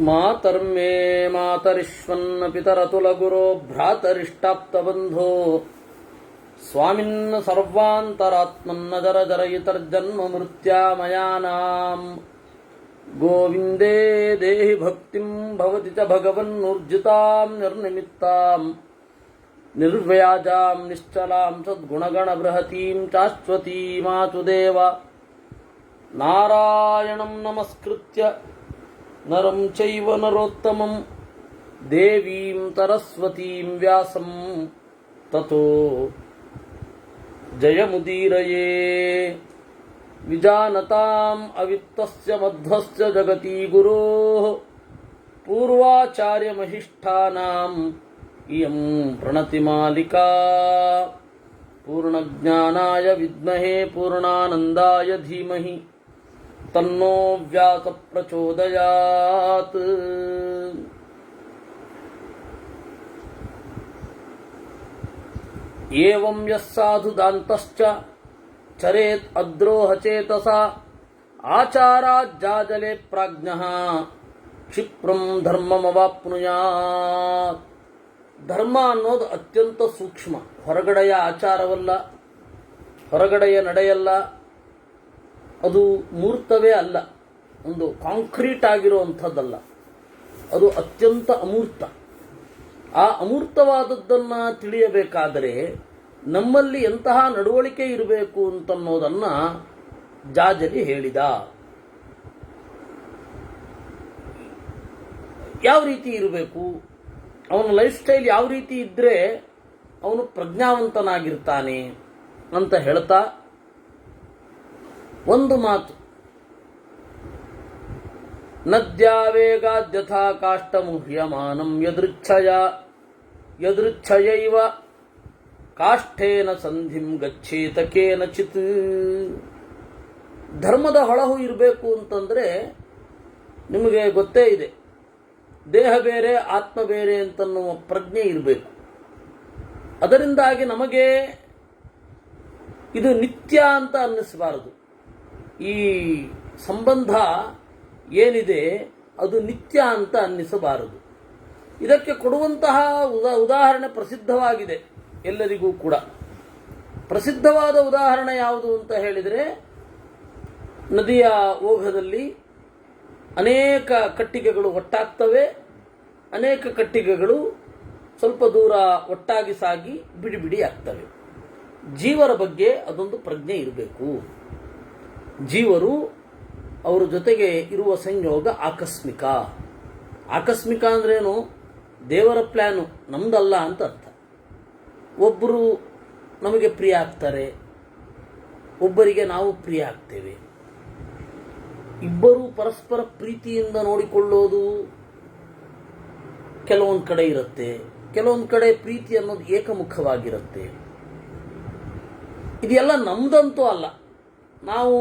ಮಾತರ್ಮೇ ಮಾತರಿಶ್ವನ್ನ ಪಿತರತುಲಗುರೋ ಭ್ರಾತರಿಷ್ಟಾಪ್ತಬಂಧೋ ಸ್ವಾಮಿನ್ನ ಸರ್ವಾಂತರಾತ್ಮನ್ನ ಜರ ಜರಯಿತರ್ಜನ್ಮ ಮೃತ್ಯಾಮಯಾನಾಂ ಗೋವಿಂದೇ ದೇಹಿ ಭಕ್ತಿಂ ಭವತಿ ಚ ಭಗವನ್ನೂರ್ಜಿತಾಂ ನಿರ್ನಿಮಿತ್ತಾಂ ನಿರ್ವ್ಯಾಜಾಂ ನಿಶ್ಚಲಾಂ ಸದ್ಗುಣಗಣ ಬೃಹತೀಂ ಶಾಶ್ವತೀಮಾಚುದೇವ ನಾರಾಯಣಂ ನಮಸ್ಕೃತ್ಯ ನರಂ ಚೈವ ನರೋತ್ತಮಂ ದೇವೀಂ ಸರಸ್ವತೀಂ ವ್ಯಾಸಂ ತತೋ ಜಯಮುದೀರಯೇ ವಿಜಾನತಾಂ ಅವಿತ್ತಸ್ಯ ಮಧ್ವಸ್ಯ ಜಗತಿ ಗುರೋಃ ಪೂರ್ವಾಚಾರ್ಯಮಹಿಷ್ಠಾನಾಂ ಇಯಂ ಪ್ರಣತಿಮಾಲಿಕಾ ಪೂರ್ಣಜ್ಞಾನಾಯ ವಿದ್ಮಹೇ ಪೂರ್ಣಾನಂದಾಯ ಧೀಮಹಿ ತನ್ನೋ ವ್ಯಾಸ ಪ್ರಚೋದಯಾತ್. ಏವಂ ಯಸ್ಸಾಧು ದಾಂತಶ್ಚ ಚರೇತ್ ಅದ್ರೋಹ ಚೇತಸಾ ಆಚಾರಾಜ್ಜಾಜಲೆ ಪ್ರಾಜ್ಞಃ ಕ್ಷಿಪ್ರಂ ಧರ್ಮಮವಾಪ್ನುಯಾತ್. ಧರ್ಮ ಅನ್ನೋದು ಅತ್ಯಂತ ಸೂಕ್ಷ್ಮ, ಹೊರಗಡೆಯ ಆಚಾರವಲ್ಲ, ಹೊರಗಡೆಯ ನಡೆಯಲ್ಲ, ಅದು ಮೂರ್ತವೇ ಅಲ್ಲ, ಒಂದು ಕಾಂಕ್ರೀಟ್ ಆಗಿರುವಂಥದ್ದಲ್ಲ, ಅದು ಅತ್ಯಂತ ಅಮೂರ್ತ. ಆ ಅಮೂರ್ತವಾದದ್ದನ್ನು ತಿಳಿಯಬೇಕಾದರೆ ನಮ್ಮಲ್ಲಿ ಎಂತಹ ನಡವಳಿಕೆ ಇರಬೇಕು ಅಂತನ್ನೋದನ್ನು ಜಾಜಲಿ ಹೇಳಿದ. ಯಾವ ರೀತಿ ಇರಬೇಕು, ಅವನ ಲೈಫ್ ಸ್ಟೈಲ್ ಯಾವ ರೀತಿ ಇದ್ದರೆ ಅವನು ಪ್ರಜ್ಞಾವಂತನಾಗಿರ್ತಾನೆ ಅಂತ ಹೇಳ್ತಾ ಒಂದು ಮಾತು, ನದ್ಯಾವೇಗಾದ್ಯಥಾ ಕಾಷ್ಟಮುಹ್ಯಮಾನಂ ಯದೃಚ್ಛಯೈವ ಕಾಷ್ಠೇನ ಸಂಧಿಂ ಗಚ್ಚೇತ ಕೇನಚಿತ್. ಧರ್ಮದ ಹೊಳಹು ಇರಬೇಕು ಅಂತಂದರೆ ನಿಮಗೆ ಗೊತ್ತೇ ಇದೆ, ದೇಹ ಬೇರೆ ಆತ್ಮ ಬೇರೆ ಅಂತನ್ನುವ ಪ್ರಜ್ಞೆ ಇರಬೇಕು. ಅದರಿಂದಾಗಿ ನಮಗೆ ಇದು ನಿತ್ಯ ಅಂತ ಅನ್ನಿಸಬಾರದು. ಈ ಸಂಬಂಧ ಏನಿದೆ ಅದು ನಿತ್ಯ ಅಂತ ಅನ್ನಿಸಬಾರದು. ಇದಕ್ಕೆ ಕೊಡುವಂತಹ ಉದಾಹರಣೆ ಪ್ರಸಿದ್ಧವಾಗಿದೆ ಎಲ್ಲರಿಗೂ ಕೂಡ. ಪ್ರಸಿದ್ಧವಾದ ಉದಾಹರಣೆ ಯಾವುದು ಅಂತ ಹೇಳಿದರೆ, ನದಿಯ ಓಘದಲ್ಲಿ ಅನೇಕ ಕಟ್ಟಿಗೆಗಳು ಒಟ್ಟಾಗ್ತವೆ, ಅನೇಕ ಕಟ್ಟಿಗೆಗಳು ಸ್ವಲ್ಪ ದೂರ ಒಟ್ಟಾಗಿ ಸಾಗಿ ಬಿಡಿ ಬಿಡಿ ಆಗ್ತವೆ. ಜೀವರ ಬಗ್ಗೆ ಅದೊಂದು ಪ್ರಜ್ಞೆ ಇರಬೇಕು. ಜೀವರು ಅವರ ಜೊತೆಗೆ ಇರುವ ಸಂಯೋಗ ಆಕಸ್ಮಿಕ. ಆಕಸ್ಮಿಕ ಅಂದ್ರೇನು? ದೇವರ ಪ್ಲ್ಯಾನು, ನಮ್ದಲ್ಲ ಅಂತ ಅರ್ಥ. ಒಬ್ಬರು ನಮಗೆ ಪ್ರಿಯ ಆಗ್ತಾರೆ, ಒಬ್ಬರಿಗೆ ನಾವು ಪ್ರಿಯ ಆಗ್ತೇವೆ. ಇಬ್ಬರು ಪರಸ್ಪರ ಪ್ರೀತಿಯಿಂದ ನೋಡಿಕೊಳ್ಳೋದು ಕೆಲವೊಂದು ಕಡೆ ಇರುತ್ತೆ, ಕೆಲವೊಂದು ಕಡೆ ಪ್ರೀತಿ ಅನ್ನೋದು ಏಕಮುಖವಾಗಿರುತ್ತೆ. ಇದೆಲ್ಲ ನಮ್ದಂತೂ ಅಲ್ಲ. ನಾವು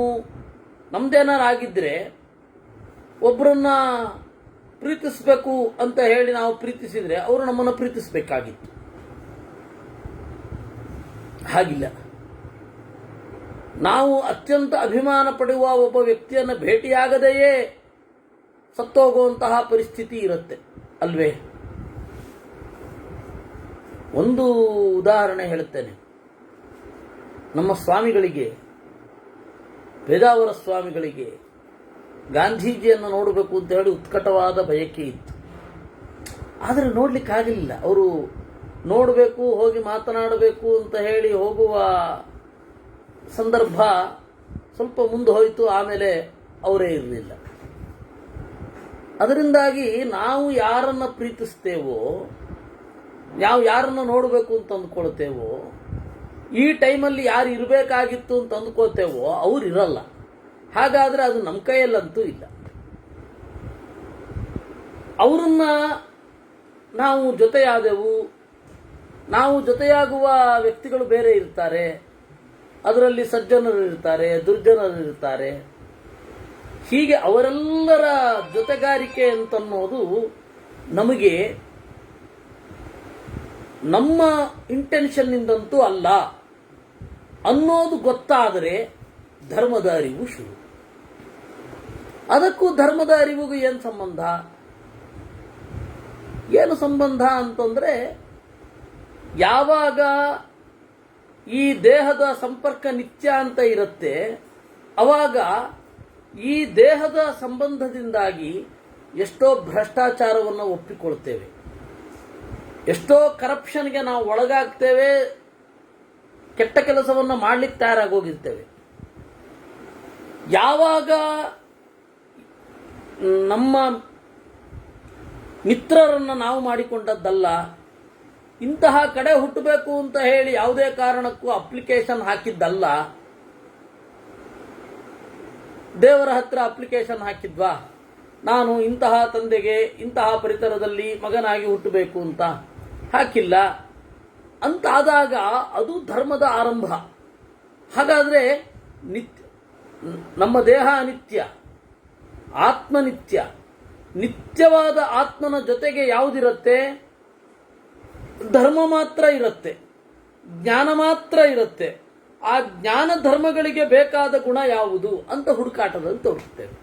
ನಮ್ದೇನಾರು ಆಗಿದ್ರೆ ಒಬ್ಬರನ್ನ ಪ್ರೀತಿಸಬೇಕು ಅಂತ ಹೇಳಿ ನಾವು ಪ್ರೀತಿಸಿದ್ರೆ ಅವರು ನಮ್ಮನ್ನು ಪ್ರೀತಿಸಬೇಕಾಗಿತ್ತು. ಹಾಗಿಲ್ಲ. ನಾವು ಅತ್ಯಂತ ಅಭಿಮಾನ ಪಡುವ ಒಬ್ಬ ವ್ಯಕ್ತಿಯನ್ನು ಭೇಟಿಯಾಗದೆಯೇ ಸತ್ತೋಗುವಂತಹ ಪರಿಸ್ಥಿತಿ ಇರುತ್ತೆ ಅಲ್ವೇ? ಒಂದು ಉದಾಹರಣೆ ಹೇಳುತ್ತೇನೆ. ನಮ್ಮ ಸ್ವಾಮಿಗಳಿಗೆ, ಪೇಜಾವರ ಸ್ವಾಮಿಗಳಿಗೆ ಗಾಂಧೀಜಿಯನ್ನು ನೋಡಬೇಕು ಅಂತ ಹೇಳಿ ಉತ್ಕಟವಾದ ಬಯಕೆ ಇತ್ತು. ಆದರೆ ನೋಡಲಿಕ್ಕಾಗಲಿಲ್ಲ. ಅವರು ನೋಡಬೇಕು, ಹೋಗಿ ಮಾತನಾಡಬೇಕು ಅಂತ ಹೇಳಿ ಹೋಗುವ ಸಂದರ್ಭ ಸ್ವಲ್ಪ ಮುಂದೆ ಹೋಯಿತು. ಆಮೇಲೆ ಅವರೇ ಇರಲಿಲ್ಲ. ಅದರಿಂದಾಗಿ ನಾವು ಯಾರನ್ನು ಪ್ರೀತಿಸ್ತೇವೋ, ಯಾರನ್ನು ನೋಡಬೇಕು ಅಂತ ಅಂದ್ಕೊಳ್ತೇವೋ, ಈ ಟೈಮಲ್ಲಿ ಯಾರು ಇರಬೇಕಾಗಿತ್ತು ಅಂತ ಅಂದ್ಕೋತೇವೋ ಅವ್ರು ಇರಲ್ಲ. ಹಾಗಾದರೆ ಅದು ನಮ್ಮ ಕೈಯಲ್ಲಂತೂ ಇಲ್ಲ. ಅವರನ್ನ ನಾವು ಜೊತೆಯಾದೆವು. ನಾವು ಜೊತೆಯಾಗುವ ವ್ಯಕ್ತಿಗಳು ಬೇರೆ ಇರ್ತಾರೆ. ಅದರಲ್ಲಿ ಸಜ್ಜನರು ಇರ್ತಾರೆ, ದುರ್ಜನರು ಇರ್ತಾರೆ. ಹೀಗೆ ಅವರೆಲ್ಲರ ಜೊತೆಗಾರಿಕೆ ಅಂತನ್ನೋದು ನಮಗೆ ನಮ್ಮ ಇಂಟೆನ್ಷನ್ನಿಂದಂತೂ ಅಲ್ಲ ಅನ್ನೋದು ಗೊತ್ತಾದರೆ ಧರ್ಮದ ಅರಿವು ಶುರು. ಅದಕ್ಕೂ ಧರ್ಮದ ಅರಿವಿಗೂ ಏನು ಸಂಬಂಧ? ಏನು ಸಂಬಂಧ ಅಂತಂದ್ರೆ, ಯಾವಾಗ ಈ ದೇಹದ ಸಂಪರ್ಕ ನಿತ್ಯ ಅಂತ ಇರುತ್ತೆ, ಅವಾಗ ಈ ದೇಹದ ಸಂಬಂಧದಿಂದಾಗಿ ಎಷ್ಟೋ ಭ್ರಷ್ಟಾಚಾರವನ್ನು ಒಪ್ಪಿಕೊಳ್ತೇವೆ, ಎಷ್ಟೋ ಕರಪ್ಷನ್ಗೆ ನಾವು ಒಳಗಾಗ್ತೇವೆ, ಕೆಟ್ಟ ಕೆಲಸವನ್ನು ಮಾಡ್ಲಿಕ್ಕೆ ತಯಾರಾಗೋಗಿರ್ತೇವೆ. ಯಾವಾಗ ನಮ್ಮ ಮಿತ್ರರನ್ನು ನಾವು ಮಾಡಿಕೊಂಡದ್ದಲ್ಲ, ಇಂತಹ ಕಡೆ ಹುಟ್ಟಬೇಕು ಅಂತ ಹೇಳಿ ಯಾವುದೇ ಕಾರಣಕ್ಕೂ ಅಪ್ಲಿಕೇಶನ್ ಹಾಕಿದ್ದಲ್ಲ, ದೇವರ ಹತ್ರ ಅಪ್ಲಿಕೇಶನ್ ಹಾಕಿದ್ವಾ, ನಾನು ಇಂತಹ ತಂದೆಗೆ ಇಂತಹ ಪರಿಸರದಲ್ಲಿ ಮಗನಾಗಿ ಹುಟ್ಟಬೇಕು ಅಂತ ಹಾಕಿಲ್ಲ ಅಂತಾದಾಗ ಅದು ಧರ್ಮದ ಆರಂಭ. ಹಾಗಾದ್ರೆ ನಮ್ಮ ದೇಹ ಅನಿತ್ಯ, ಆತ್ಮ ನಿತ್ಯ. ನಿತ್ಯವಾದ ಆತ್ಮನ ಜೊತೆಗೆ ಯಾವುದಿರುತ್ತೆ? ಧರ್ಮ ಮಾತ್ರ ಇರುತ್ತೆ, ಜ್ಞಾನ ಮಾತ್ರ ಇರುತ್ತೆ. ಆ ಜ್ಞಾನ ಧರ್ಮಗಳಿಗೆ ಬೇಕಾದ ಗುಣ ಯಾವುದು ಅಂತ ಹುಡುಕಾಟದಲ್ಲಿ ತೋರಿಸ್ತೇವೆ.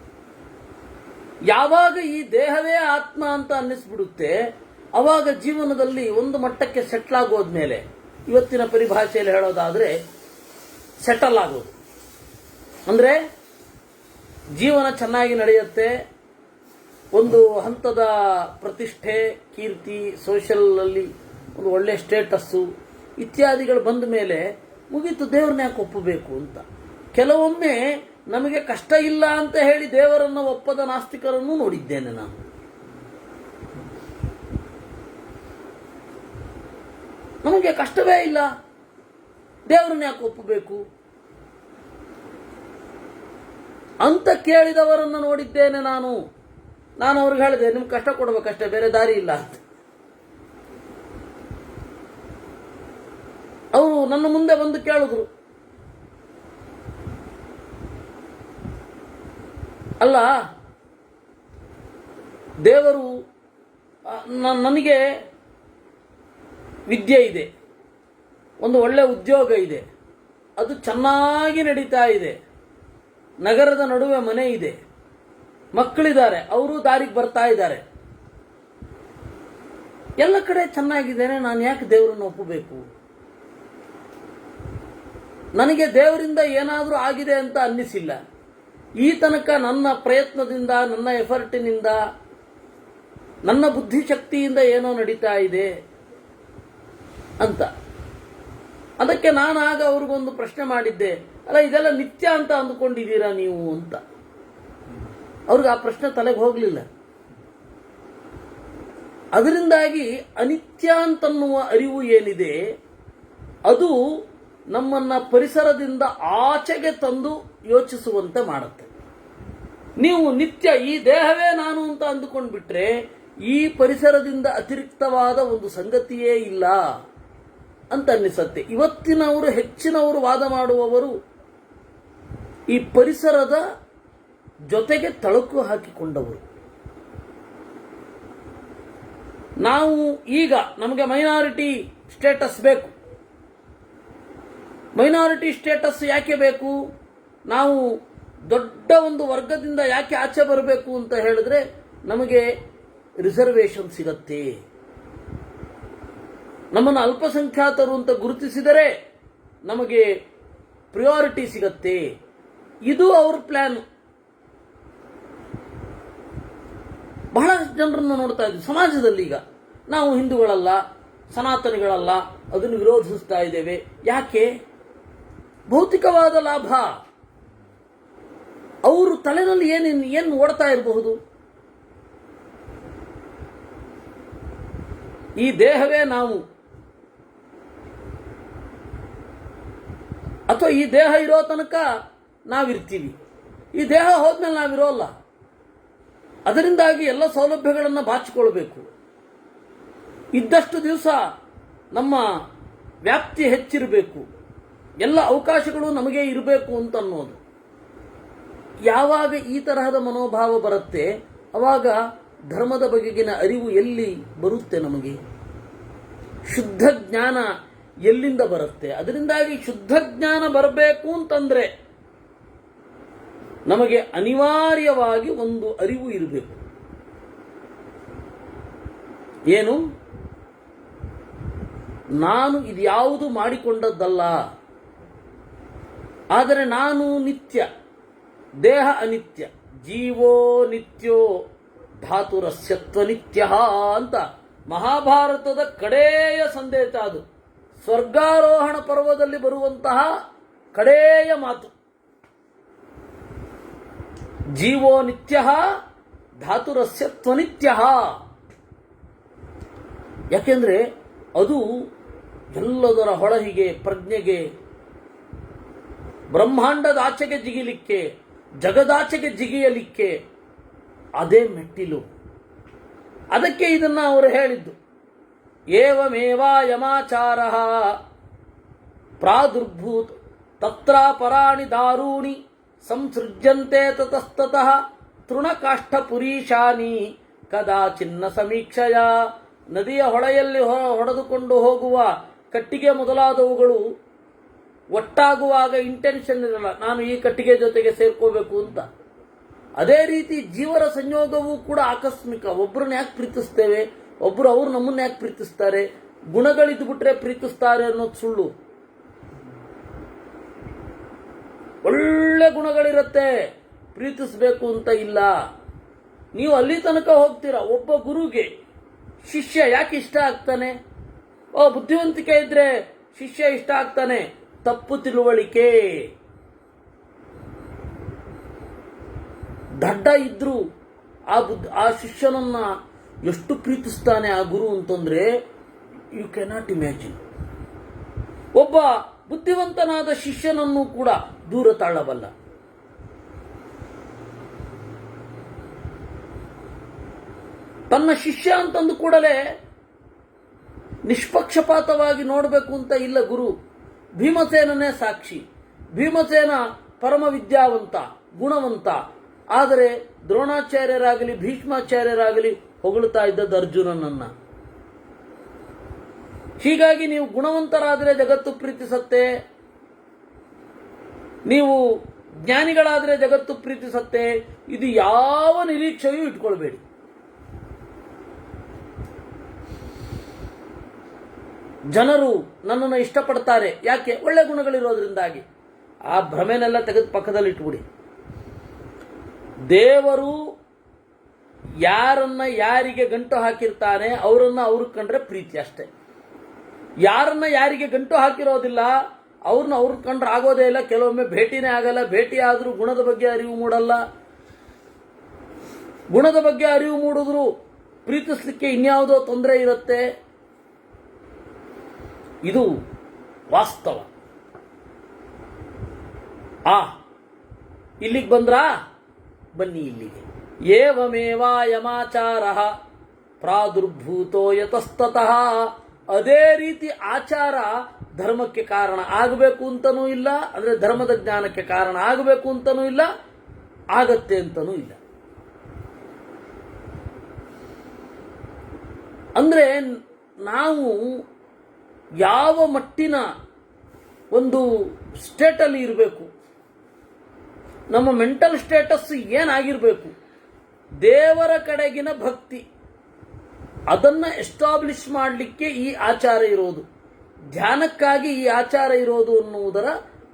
ಯಾವಾಗ ಈ ದೇಹವೇ ಆತ್ಮ ಅಂತ ಅನ್ನಿಸ್ಬಿಡುತ್ತೆ, ಅವಾಗ ಜೀವನದಲ್ಲಿ ಒಂದು ಮಟ್ಟಕ್ಕೆ ಸೆಟ್ಲ್ ಆಗೋದ್ಮೇಲೆ, ಇವತ್ತಿನ ಪರಿಭಾಷೆಯಲ್ಲಿ ಹೇಳೋದಾದ್ರೆ ಸೆಟಲ್ ಆಗೋದು ಅಂದ್ರೆ ಜೀವನ ಚೆನ್ನಾಗಿ ನಡೆಯುತ್ತೆ, ಒಂದು ಹಂತದ ಪ್ರತಿಷ್ಠೆ, ಕೀರ್ತಿ, ಸೋಷಿಯಲ್ ಅಲ್ಲಿ ಒಂದು ಒಳ್ಳೆ ಸ್ಟೇಟಸ್ಸು ಇತ್ಯಾದಿಗಳು ಬಂದ ಮೇಲೆ ಮುಗೀತು, ದೇವ್ರನ್ನ ಯಾಕೆ ಒಪ್ಪಬೇಕು ಅಂತ. ಕೆಲವೊಮ್ಮೆ ನಮಗೆ ಕಷ್ಟ ಇಲ್ಲ ಅಂತ ಹೇಳಿ ದೇವರನ್ನು ಒಪ್ಪದ ನಾಸ್ತಿಕರನ್ನು ನೋಡಿದ್ದೇನೆ ನಾನು. ನಮಗೆ ಕಷ್ಟವೇ ಇಲ್ಲ, ದೇವರನ್ನ ಯಾಕೆ ಒಪ್ಪಬೇಕು ಅಂತ ಕೇಳಿದವರನ್ನು ನೋಡಿದ್ದೇನೆ ನಾನು. ಅವ್ರಿಗೆ ಹೇಳಿದೆ, ನಿಮ್ಗೆ ಕಷ್ಟ ಕೊಡ್ಬೇಕಷ್ಟೇ, ಬೇರೆ ದಾರಿ ಇಲ್ಲ ಅಂತ. ಅವರು ನನ್ನ ಮುಂದೆ ಬಂದು ಕೇಳಿದ್ರು, ಅಲ್ಲ ದೇವರು ನನಗೆ ವಿದ್ಯೆ ಇದೆ, ಒಂದು ಒಳ್ಳೆ ಉದ್ಯೋಗ ಇದೆ, ಅದು ಚೆನ್ನಾಗಿ ನಡೀತಾ ಇದೆ, ನಗರದ ನಡುವೆ ಮನೆ ಇದೆ, ಮಕ್ಕಳಿದ್ದಾರೆ, ಅವರು ದಾರಿಗೆ ಬರ್ತಾ ಇದ್ದಾರೆ, ಎಲ್ಲ ಕಡೆ ಚೆನ್ನಾಗಿದ್ದೇನೆ, ನಾನು ಯಾಕೆ ದೇವರನ್ನು ಒಪ್ಪಬೇಕು? ನನಗೆ ದೇವರಿಂದ ಏನಾದರೂ ಆಗಿದೆ ಅಂತ ಅನ್ನಿಸಿಲ್ಲ. ಈ ತನಕ ನನ್ನ ಪ್ರಯತ್ನದಿಂದ, ನನ್ನ ಎಫರ್ಟಿನಿಂದ, ನನ್ನ ಬುದ್ಧಿಶಕ್ತಿಯಿಂದ ಏನೋ ನಡೀತಾ ಇದೆ ಅಂತ. ಅದಕ್ಕೆ ನಾನು ಆಗ ಅವ್ರಿಗೊಂದು ಪ್ರಶ್ನೆ ಮಾಡಿದ್ದೆ, ಅಲ್ಲ ಇದೆಲ್ಲ ನಿತ್ಯ ಅಂತ ಅಂದುಕೊಂಡಿದ್ದೀರಾ ನೀವು ಅಂತ. ಅವ್ರಿಗೆ ಆ ಪ್ರಶ್ನೆ ತಲೆಗೆ ಹೋಗಲಿಲ್ಲ. ಅದರಿಂದಾಗಿ ಅನಿತ್ಯ ಅಂತನ್ನುವ ಅರಿವು ಏನಿದೆ, ಅದು ನಮ್ಮನ್ನ ಪರಿಸರದಿಂದ ಆಚೆಗೆ ತಂದು ಯೋಚಿಸುವಂತೆ ಮಾಡುತ್ತೆ. ನೀವು ನಿತ್ಯ ಈ ದೇಹವೇ ನಾನು ಅಂತ ಅಂದುಕೊಂಡ್ಬಿಟ್ರೆ ಈ ಪರಿಸರದಿಂದ ಅತಿರಿಕ್ತವಾದ ಒಂದು ಸಂಗತಿಯೇ ಇಲ್ಲ ಅಂತ ಅನ್ನಿಸತ್ತೆ. ಇವತ್ತಿನವರು, ಹೆಚ್ಚಿನವರು ವಾದ ಮಾಡುವವರು ಈ ಪರಿಸರದ ಜೊತೆಗೆ ತಳಕು ಹಾಕಿಕೊಂಡವರು. ನಾವು ಈಗ ನಮಗೆ ಮೈನಾರಿಟಿ ಸ್ಟೇಟಸ್ ಬೇಕು. ಮೈನಾರಿಟಿ ಸ್ಟೇಟಸ್ ಯಾಕೆ ಬೇಕು? ನಾವು ದೊಡ್ಡ ಒಂದು ವರ್ಗದಿಂದ ಯಾಕೆ ಆಚೆ ಬರಬೇಕು ಅಂತ ಹೇಳಿದ್ರೆ ನಮಗೆ ರಿಸರ್ವೇಶನ್ ಸಿಗತ್ತೆ. ನಮ್ಮನ್ನು ಅಲ್ಪಸಂಖ್ಯಾತರು ಅಂತ ಗುರುತಿಸಿದರೆ ನಮಗೆ ಪ್ರಿಯಾರಿಟಿ ಸಿಗತ್ತೆ. ಇದು ಅವ್ರ ಪ್ಲಾನ್. ಬಹಳ ಜನರನ್ನು ನೋಡ್ತಾ ಇದ್ದೀವಿ ಸಮಾಜದಲ್ಲಿ. ಈಗ ನಾವು ಹಿಂದೂಗಳಲ್ಲ, ಸನಾತನಿಗಳಲ್ಲ, ಅದನ್ನು ವಿರೋಧಿಸ್ತಾ ಇದ್ದೇವೆ. ಯಾಕೆ? ಭೌತಿಕವಾದ ಲಾಭ. ಅವರು ತಲೆನಲ್ಲಿ ಏನು ಓಡ್ತಾ ಇರಬಹುದು? ಈ ದೇಹವೇ ನಾವು, ಅಥವಾ ಈ ದೇಹ ಇರೋ ತನಕ ನಾವಿರ್ತೀವಿ, ಈ ದೇಹ ಹೋದ್ಮೇಲೆ ನಾವಿರೋಲ್ಲ. ಅದರಿಂದಾಗಿ ಎಲ್ಲ ಸೌಲಭ್ಯಗಳನ್ನು ಬಾಚಿಕೊಳ್ಬೇಕು. ಇದ್ದಷ್ಟು ದಿವಸ ನಮ್ಮ ವ್ಯಾಪ್ತಿ ಹೆಚ್ಚಿರಬೇಕು, ಎಲ್ಲ ಅವಕಾಶಗಳು ನಮಗೆ ಇರಬೇಕು ಅಂತ ಅನ್ನೋದು. ಯಾವಾಗ ಈ ತರಹದ ಮನೋಭಾವ ಬರುತ್ತೆ, ಅವಾಗ ಧರ್ಮದ ಬಗೆಗಿನ ಅರಿವು ಎಲ್ಲಿ ಬರುತ್ತೆ? ನಮಗೆ ಶುದ್ಧ ಜ್ಞಾನ ಎಲ್ಲಿಂದ ಬರುತ್ತೆ? ಅದರಿಂದಾಗಿ ಶುದ್ಧ ಜ್ಞಾನ ಬರಬೇಕು ಅಂತಂದ್ರೆ ನಮಗೆ ಅನಿವಾರ್ಯವಾಗಿ ಒಂದು ಅರಿವು ಇರಬೇಕು. ಏನು? ನಾನು ಇದ್ಯಾವುದು ಮಾಡಿಕೊಂಡದ್ದಲ್ಲ, ಆದರೆ ನಾನು ನಿತ್ಯ, ದೇಹ ಅನಿತ್ಯ, ಜೀವೋ ನಿತ್ಯೋ ಧಾತುರಸ್ಯತ್ವ ನಿತ್ಯ ಅಂತ ಮಹಾಭಾರತದ ಕಡೆಯ ಸಂದೇಶ ಅದು. ಸ್ವರ್ಗಾರೋಹಣ ಪರ್ವದಲ್ಲಿ ಬರುವಂತಹ ಕಡೆಯ ಮಾತು. ಜೀವೋ ನಿತ್ಯ ಧಾತುರಸ್ಯತ್ವ ನಿತ್ಯ. ಯಾಕೆಂದ್ರೆ ಅದು ಎಲ್ಲದರ ಹೊಳಹಿಗೆ, ಪ್ರಜ್ಞೆಗೆ, ಬ್ರಹ್ಮಾಂಡದಾಚೆಗೆ ಜಿಗಿಲಿಕ್ಕೆ, ಜಗದಾಚೆಗೆ ಜಿಗಿಯಲಿಕ್ಕೆ ಅದೇ ಮೆಟ್ಟಿಲು. ಅದಕ್ಕೆ ಇದನ್ನ ಅವರು ಹೇಳಿದ್ದು. ಏವಮೇವಾಯಮಾಚಾರ ಪ್ರಾದುರ್ಭೂತ ತತ್ರ ಪರಾಣಿ ದಾರೂಣಿ ಸಂಸೃಜ್ಯಂತೆ ತತಸ್ತತಃ ತೃಣಕಾಷ್ಠಪುರೀಶಾನಿ ಕದಾಚಿನ್ನ ಸಮೀಕ್ಷಯ. ನದಿಯ ಹೊಳೆಯಲ್ಲಿ ಹೊಡೆದುಕೊಂಡು ಹೋಗುವ ಕಟ್ಟಿಗೆ ಮೊದಲಾದವುಗಳು ಒಟ್ಟಾಗುವಾಗ ಇಂಟೆನ್ಷನ್ ಇರಲ್ಲ, ನಾನು ಈ ಕಟ್ಟಿಗೆ ಜೊತೆಗೆ ಸೇರ್ಕೋಬೇಕು ಅಂತ. ಅದೇ ರೀತಿ ಜೀವರ ಸಂಯೋಗವೂ ಕೂಡ ಆಕಸ್ಮಿಕ. ಒಬ್ಬರನ್ನ ಯಾಕೆ ಪ್ರೀತಿಸ್ತೇವೆ, ಒಬ್ಬರು ಅವ್ರು ನಮ್ಮನ್ನ ಯಾಕೆ ಪ್ರೀತಿಸ್ತಾರೆ, ಗುಣಗಳಿದ್ದು ಬಿಟ್ರೆ ಪ್ರೀತಿಸ್ತಾರೆ ಅನ್ನೋದು ಸುಳ್ಳು. ಒಳ್ಳೆ ಗುಣಗಳಿರುತ್ತೆ, ಪ್ರೀತಿಸಬೇಕು ಅಂತ ಇಲ್ಲ. ನೀವು ಅಲ್ಲಿ ತನಕ ಹೋಗ್ತೀರಾ. ಒಬ್ಬ ಗುರುಗೆ ಶಿಷ್ಯ ಯಾಕೆ ಇಷ್ಟ ಆಗ್ತಾನೆ? ಬುದ್ಧಿವಂತಿಕೆ ಇದ್ರೆ ಶಿಷ್ಯ ಇಷ್ಟ ಆಗ್ತಾನೆ. ತಪ್ಪು ತಿಳುವಳಿಕೆ. ದಡ್ಡ ಇದ್ರು ಆ ಶಿಷ್ಯನನ್ನ ಎಷ್ಟು ಪ್ರೀತಿಸ್ತಾನೆ ಆ ಗುರು ಅಂತಂದ್ರೆ ಯು ಕೆನಾಟ್ ಇಮ್ಯಾಜಿನ್. ಒಬ್ಬ ಬುದ್ಧಿವಂತನಾದ ಶಿಷ್ಯನನ್ನು ಕೂಡ ದೂರ ತಳ್ಳಬಲ್ಲ. ತನ್ನ ಶಿಷ್ಯ ಅಂತಂದು ಕೂಡಲೇ ನಿಷ್ಪಕ್ಷಪಾತವಾಗಿ ನೋಡಬೇಕು ಅಂತ ಇಲ್ಲ ಗುರು. ಭೀಮಸೇನನೇ ಸಾಕ್ಷಿ. ಭೀಮಸೇನ ಪರಮ ವಿದ್ಯಾವಂತ, ಗುಣವಂತ. ಆದರೆ ದ್ರೋಣಾಚಾರ್ಯರಾಗಲಿ ಭೀಷ್ಮಾಚಾರ್ಯರಾಗಲಿ ಹೊಗಳುತ್ತಾ ಇದ್ದದ್ದು ಅರ್ಜುನನನ್ನ. ಹೀಗಾಗಿ ನೀವು ಗುಣವಂತರಾದರೆ ಜಗತ್ತು ಪ್ರೀತಿಸತ್ತೆ, ನೀವು ಜ್ಞಾನಿಗಳಾದರೆ ಜಗತ್ತು ಪ್ರೀತಿಸತ್ತೆ. ಇದು ಯಾವ ನಿರೀಕ್ಷೆಯೂ ಇಟ್ಕೊಳ್ಬೇಡಿ. ಜನರು ನನ್ನನ್ನು ಇಷ್ಟಪಡ್ತಾರೆ ಯಾಕೆ? ಒಳ್ಳೆ ಗುಣಗಳಿರೋದ್ರಿಂದಾಗಿ. ಆ ಭ್ರಮೆನೆಲ್ಲ ತೆಗೆದು ಪಕ್ಕದಲ್ಲಿ ಇಟ್ಬಿಡಿ. ದೇವರು ಯಾರನ್ನ ಯಾರಿಗೆ ಗಂಟು ಹಾಕಿರ್ತಾನೆ ಅವರನ್ನ ಅವ್ರಿಗೆ ಕಂಡ್ರೆ ಪ್ರೀತಿ ಅಷ್ಟೇ. ಯಾರನ್ನ ಯಾರಿಗೆ ಗಂಟು ಹಾಕಿರೋದಿಲ್ಲ ಅವ್ರನ್ನ ಅವ್ರಿಗೆ ಕಂಡ್ರೆ ಆಗೋದೇ ಇಲ್ಲ. ಕೆಲವೊಮ್ಮೆ ಭೇಟಿನೇ ಆಗಲ್ಲ. ಭೇಟಿ ಆದ್ರೂ ಗುಣದ ಬಗ್ಗೆ ಅರಿವು ಮೂಡಲ್ಲ. ಗುಣದ ಬಗ್ಗೆ ಅರಿವು ಮೂಡಿದ್ರು ಪ್ರೀತಿಸ್ಲಿಕ್ಕೆ ಇನ್ಯಾವುದೋ ತೊಂದರೆ ಇರುತ್ತೆ. ಇದು ವಾಸ್ತವ. ಇಲ್ಲಿಗೆ ಬಂದ್ರಾ? ಬನ್ನಿ ಇಲ್ಲಿಗೆ. ಏವಮೇವಾಯಮಾಚಾರ ಪ್ರಾದುರ್ಭೂತೋ ಯತಸ್ತತಃ. ಅದೇ ರೀತಿ ಆಚಾರ ಧರ್ಮಕ್ಕೆ ಕಾರಣ ಆಗಬೇಕು ಅಂತನೂ ಇಲ್ಲ, ಅಂದ್ರೆ ಧರ್ಮದ ಜ್ಞಾನಕ್ಕೆ ಕಾರಣ ಆಗಬೇಕು ಅಂತನೂ ಇಲ್ಲ, ಆಗತ್ತೆ ಅಂತನೂ ಇಲ್ಲ. ಅಂದ್ರೆ ನಾವು ಯಾವ ಮಟ್ಟಿನ ಒಂದು ಸ್ಟೇಟಲ್ಲಿ ಇರಬೇಕು, ನಮ್ಮ ಮೆಂಟಲ್ ಸ್ಟೇಟಸ್ ಏನಾಗಿರಬೇಕು, ದೇವರ ಕಡೆಗಿನ ಭಕ್ತಿ ಅದನ್ನ ಎಸ್ಟಾಬ್ಲಿಷ್ ಮಾಡಲಿಕ್ಕೆ ಈ ಆಚಾರ ಇರೋದು. ಧ್ಯಾನಕ್ಕಾಗಿ ಈ ಆಚಾರ ಇರೋದು ಅನ್ನುವುದರ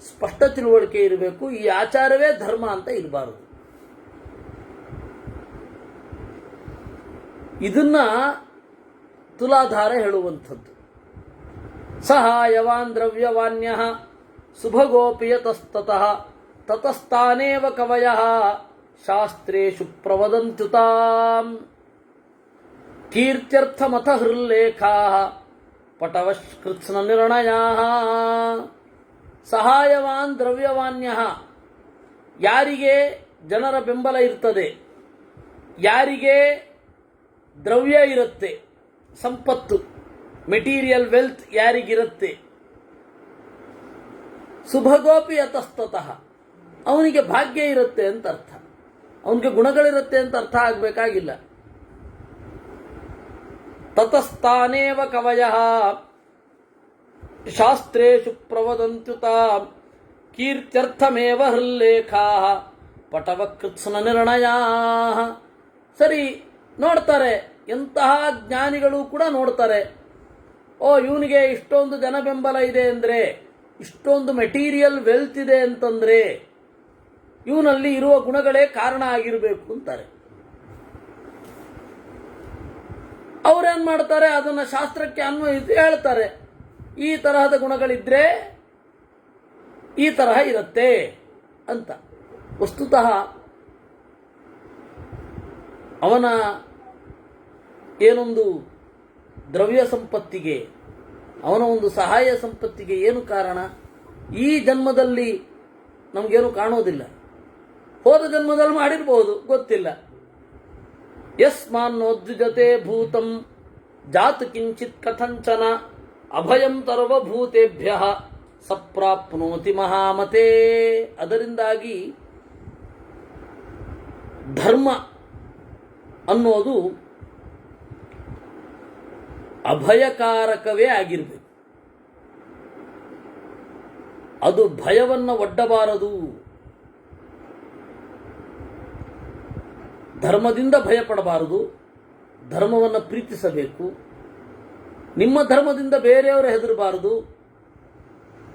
ಸ್ಪಷ್ಟ ತಿಳುವಳಿಕೆ ಇರಬೇಕು. ಈ ಆಚಾರವೇ ಧರ್ಮ ಅಂತ ಇರಬಾರದು. ಇದನ್ನ ತುಲಾಧಾರ ಹೇಳುವಂಥದ್ದು. ಸಹಾಯವಾನ್ ದ್ರವ್ಯವಾನ್ಯ ಸುಭಗೋಪಿ ಯತಸ್ತತಃ ತತಸ್ಥಾನೇವ ಕವಯಃ ಶಾಸ್ತ್ರೇಷು ಪ್ರವದಂತ್ಯುತಾಂ ಕೀರ್ತ್ಯರ್ಥಮಥ ಹೃಲ್ಲೇಖಾಃ ಪಟವಶ್ಕೃತ್ಸ್ನ ನಿರ್ಣಯಾಃ. ಸಹಾಯವಾನ್ ದ್ರವ್ಯವಾನ್ಯ, ಯಾರಿಗೆ ಜನರ ಬೆಂಬಲ ಇರ್ತದೆ, ಯಾರಿಗೆ ದ್ರವ್ಯ ಇರುತ್ತೆ, ಸಂಪತ್ತು ಮೆಟೀರಿಯಲ್ ವೆಲ್ತ್ ಯಾರಿಗಿರುತ್ತೆ, ಸುಭಗೋಪಿ ಯತಸ್ತತಃ, ಅವನಿಗೆ ಭಾಗ್ಯ ಇರುತ್ತೆ ಅಂತ ಅರ್ಥ. ಅವನಿಗೆ ಗುಣಗಳಿರುತ್ತೆ ಅಂತ ಅರ್ಥ ಆಗಬೇಕಾಗಿಲ್ಲ. ತತಸ್ಥಾನೇವ ಕವಯಃ ಶಾಸ್ತ್ರೇಷು ಪ್ರವದಂತ್ಯುತಾಂ ಕೀರ್ತ್ಯರ್ಥಮೇವ ಹೃಲ್ಲೇಖಾಃ ಪಟವಕೃತ್ಸ್ನ ನಿರ್ಣಯಾಃ. ಸರಿ, ನೋಡ್ತಾರೆ ಎಂತಹ ಜ್ಞಾನಿಗಳು ಕೂಡ ನೋಡ್ತಾರೆ, ಓ ಇವನಿಗೆ ಇಷ್ಟೊಂದು ಜನ ಬೆಂಬಲ ಇದೆ ಅಂದರೆ, ಇಷ್ಟೊಂದು ಮೆಟೀರಿಯಲ್ ವೆಲ್ತ್ ಇದೆ ಅಂತಂದ್ರೆ ಇವನಲ್ಲಿ ಇರುವ ಗುಣಗಳೇ ಕಾರಣ ಆಗಿರಬೇಕು ಅಂತಾರೆ. ಅವರೇನ್ ಮಾಡ್ತಾರೆ, ಅದನ್ನು ಶಾಸ್ತ್ರಕ್ಕೆ ಅನ್ವಯಿಸಿ ಹೇಳ್ತಾರೆ, ಈ ತರಹದ ಗುಣಗಳಿದ್ರೆ ಈ ತರಹ ಇರುತ್ತೆ ಅಂತ. ವಸ್ತುತಃ ಅವನ ಏನೊಂದು ದ್ರವ್ಯ ಸಂಪತ್ತಿಗೆ, ಅವನ ಒಂದು ಸಹಾಯ ಸಂಪತ್ತಿಗೆ ಏನು ಕಾರಣ? ಈ ಜನ್ಮದಲ್ಲಿ ನಮಗೇನು ಕಾಣೋದಿಲ್ಲ, ಹೋದ ಜನ್ಮದಲ್ಲಿ ಮಾಡಿರ್ಬೋದು, ಗೊತ್ತಿಲ್ಲ. ಯಸ್ಮಾನ್ನೋದ್ವಿಜತೆ ಭೂತಂ ಜಾತು ಕಿಂಚಿತ್ ಕಥಂಚನ ಅಭಯಂ ಸರ್ವಭೂತೇಭ್ಯ ಸಪ್ರಾಪ್ನೋತಿ ಮಹಾಮತೆ. ಅದರಿಂದಾಗಿ ಧರ್ಮ ಅನ್ನೋದು ಅಭಯಕಾರಕವೇ ಆಗಿರಬೇಕು. ಅದು ಭಯವನ್ನು ಒಡ್ಡಬಾರದು. ಧರ್ಮದಿಂದ ಭಯಪಡಬಾರದು, ಧರ್ಮವನ್ನು ಪ್ರೀತಿಸಬೇಕು. ನಿಮ್ಮ ಧರ್ಮದಿಂದ ಬೇರೆಯವರು ಹೆದರಬಾರದು,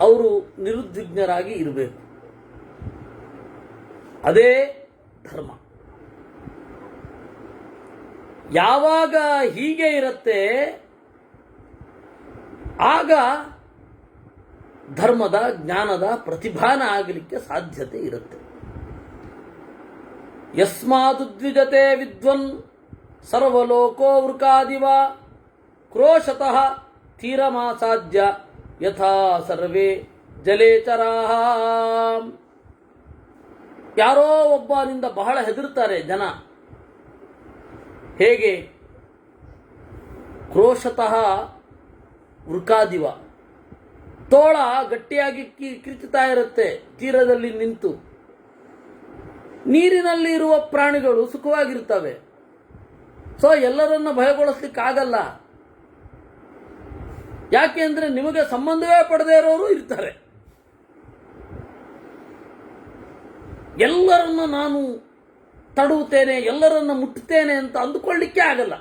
ಅವರು ನಿರುದ್ವಿಗ್ನರಾಗಿ ಇರಬೇಕು. ಅದೇ ಧರ್ಮ. ಯಾವಾಗ ಹೀಗೆ ಇರುತ್ತೆ ಆಗ ಧರ್ಮದ ಜ್ಞಾನದ ಪ್ರತಿಭಾನ ಆಗಲಿಕ್ಕೆ ಸಾಧ್ಯತೆ ಇರುತ್ತೆ. ಯಸ್ಮಾದುದ್ವಿಜತೆ ವಿದ್ವನ್ ಸರ್ವಲೋಕೋ ವೃಕಾದಿವ ಕ್ರೋಶತಃ ತೀರಮಾಸಾದ್ಯ ಯಥಾ ಸರ್ವೇ ಜಲೇಚರಾಹ. ಯಾರೋ ಒಬ್ಬನಿಂದ ಬಹಳ ಹೆದರ್ತಾರೆ ಜನ. ಹೇಗೆ? ಕ್ರೋಶತಃ ವೃಕಾದಿವ, ತೋಳ ಗಟ್ಟಿಯಾಗಿ ಕಿರಿಚುತ್ತಾ ಇರುತ್ತೆ ತೀರದಲ್ಲಿ ನಿಂತು. ನೀರಿನಲ್ಲಿ ಇರುವ ಪ್ರಾಣಿಗಳು ಸುಖವಾಗಿರ್ತವೆ. ಸೊ ಎಲ್ಲರನ್ನ ಭಯಗೊಳಿಸ್ಲಿಕ್ಕಾಗಲ್ಲ. ಯಾಕೆ ಅಂದ್ರೆ ನಿಮಗೆ ಸಂಬಂಧವೇ ಪಡೆದೇ ಇರೋರು ಇರ್ತಾರೆ. ಎಲ್ಲರನ್ನ ನಾನು ತಡುತ್ತೇನೆ, ಎಲ್ಲರನ್ನ ಮುಟ್ಟುತ್ತೇನೆ ಅಂತ ಅಂದುಕೊಳ್ಳಿಕ್ಕೆ ಆಗಲ್ಲ.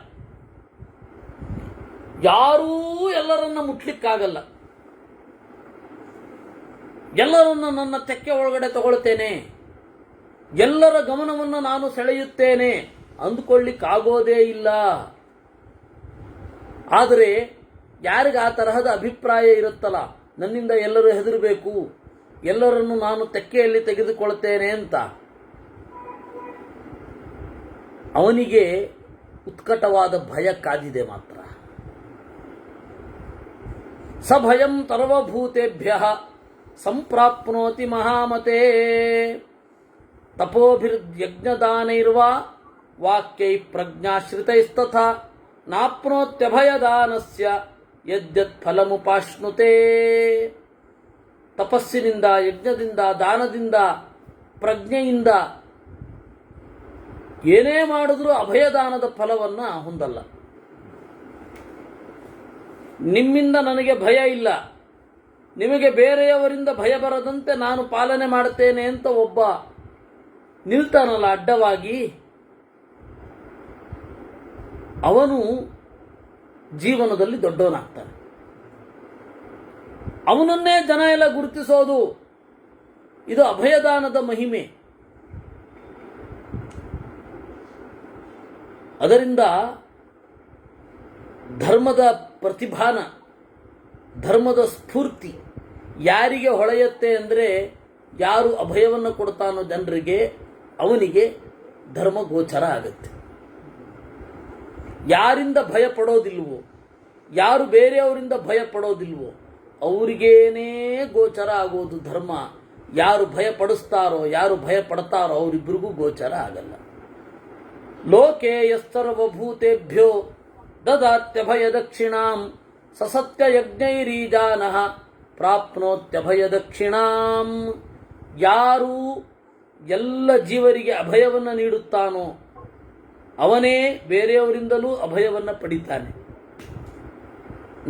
ಯಾರೂ ಎಲ್ಲರನ್ನ ಮುಟ್ಲಿಕ್ಕಾಗಲ್ಲ. ಎಲ್ಲರನ್ನ ನನ್ನ ತೆಕ್ಕೆ ಒಳಗಡೆ ತಗೊಳ್ತೇನೆ, ಎಲ್ಲರ ಗಮನವನ್ನು ನಾನು ಸೆಳೆಯುತ್ತೇನೆ ಅಂದುಕೊಳ್ಳಿಕ್ಕಾಗೋದೇ ಇಲ್ಲ. ಆದರೆ ಯಾರಿಗೆ ಆ ತರಹದ ಅಭಿಪ್ರಾಯ ಇರುತ್ತಲ್ಲ, ನನ್ನಿಂದ ಎಲ್ಲರೂ ಹೆದರಬೇಕು, ಎಲ್ಲರನ್ನು ನಾನು ತೆಕ್ಕೆಯಲ್ಲಿ ತೆಗೆದುಕೊಳ್ತೇನೆ ಅಂತ, ಅವನಿಗೆ ಉತ್ಕಟವಾದ ಭಯ ಕಾದಿದೆ ಮಾತ್ರ. ಸಭಯಂ ಸರ್ವಭೂತೇಭ್ಯ ಸಂಪ್ರಾಪ್ನೋತಿ ಮಹಾಮತೆ. ತಪೋಭಿರ್ಯಜ್ಞದಾನೈರ್ವಾ ವಾಕ್ಯೈ ಪ್ರಜ್ಞಾಶ್ರಿತೈಸ್ತಥಾ ನಾಪ್ನೋತ್ಯಭಯದಾನಸ್ಯ ಯದ್ಯತ್ ಫಲಮುಪಾಶ್ನುತೆ. ತಪಸ್ಸಿನಿಂದ, ಯಜ್ಞದಿಂದ, ದಾನದಿಂದ, ಪ್ರಜ್ಞೆಯಿಂದ ಏನೇ ಮಾಡಿದ್ರೂ ಅಭಯದಾನದ ಫಲವನ್ನು ಹೊಂದಲ್ಲ. ನಿಮ್ಮಿಂದ ನನಗೆ ಭಯ ಇಲ್ಲ, ನಿಮಗೆ ಬೇರೆಯವರಿಂದ ಭಯ ಬರದಂತೆ ನಾನು ಪಾಲನೆ ಮಾಡುತ್ತೇನೆ ಅಂತ ಒಬ್ಬ ನಿಲ್ತಾನಲ್ಲ ಅಡ್ಡವಾಗಿ, ಅವನು ಜೀವನದಲ್ಲಿ ದೊಡ್ಡವನಾಗ್ತಾನೆ. ಅವನನ್ನೇ ಜನ ಎಲ್ಲ ಗುರುತಿಸೋದು. ಇದು ಅಭಯದಾನದ ಮಹಿಮೆ. ಅದರಿಂದ ಧರ್ಮದ ಪ್ರತಿಭಾನ, ಧರ್ಮದ ಸ್ಫೂರ್ತಿ ಯಾರಿಗೆ ಹೊಳೆಯುತ್ತೆ ಅಂದರೆ, ಯಾರು ಅಭಯವನ್ನು ಕೊಡ್ತಾನೋ ಜನರಿಗೆ, ಅವನಿಗೆ ಧರ್ಮ ಗೋಚರ ಆಗುತ್ತೆ. ಯಾರಿಂದ ಭಯ ಪಡೋದಿಲ್ವೋ, ಯಾರು ಬೇರೆಯವರಿಂದ ಭಯ ಪಡೋದಿಲ್ವೋ ಅವರಿಗೇನೇ ಗೋಚರ ಆಗೋದು ಧರ್ಮ. ಯಾರು ಭಯ ಪಡಿಸ್ತಾರೋ, ಯಾರು ಭಯ ಪಡ್ತಾರೋ ಅವರಿಬ್ಬರಿಗೂ ಗೋಚರ ಆಗಲ್ಲ. ಲೋಕೆ ಯಸ್ಸರ್ವಭೂತೇಭ್ಯೋ ದದಾತ್ಯಭಯ ದಕ್ಷಿಣಾಂ ಸಸತ್ಯ ಯಜ್ಞೈರೀಜಾನಃ ಪ್ರಾಪ್ನೋತ್ಯಭಯ ದಕ್ಷಿಣಾಂ. ಯಾರು ಎಲ್ಲ ಜೀವರಿಗೆ ಅಭಯವನ್ನು ನೀಡುತ್ತಾನೋ ಅವನೇ ಬೇರೆಯವರಿಂದಲೂ ಅಭಯವನ್ನು ಪಡಿತಾನೆ.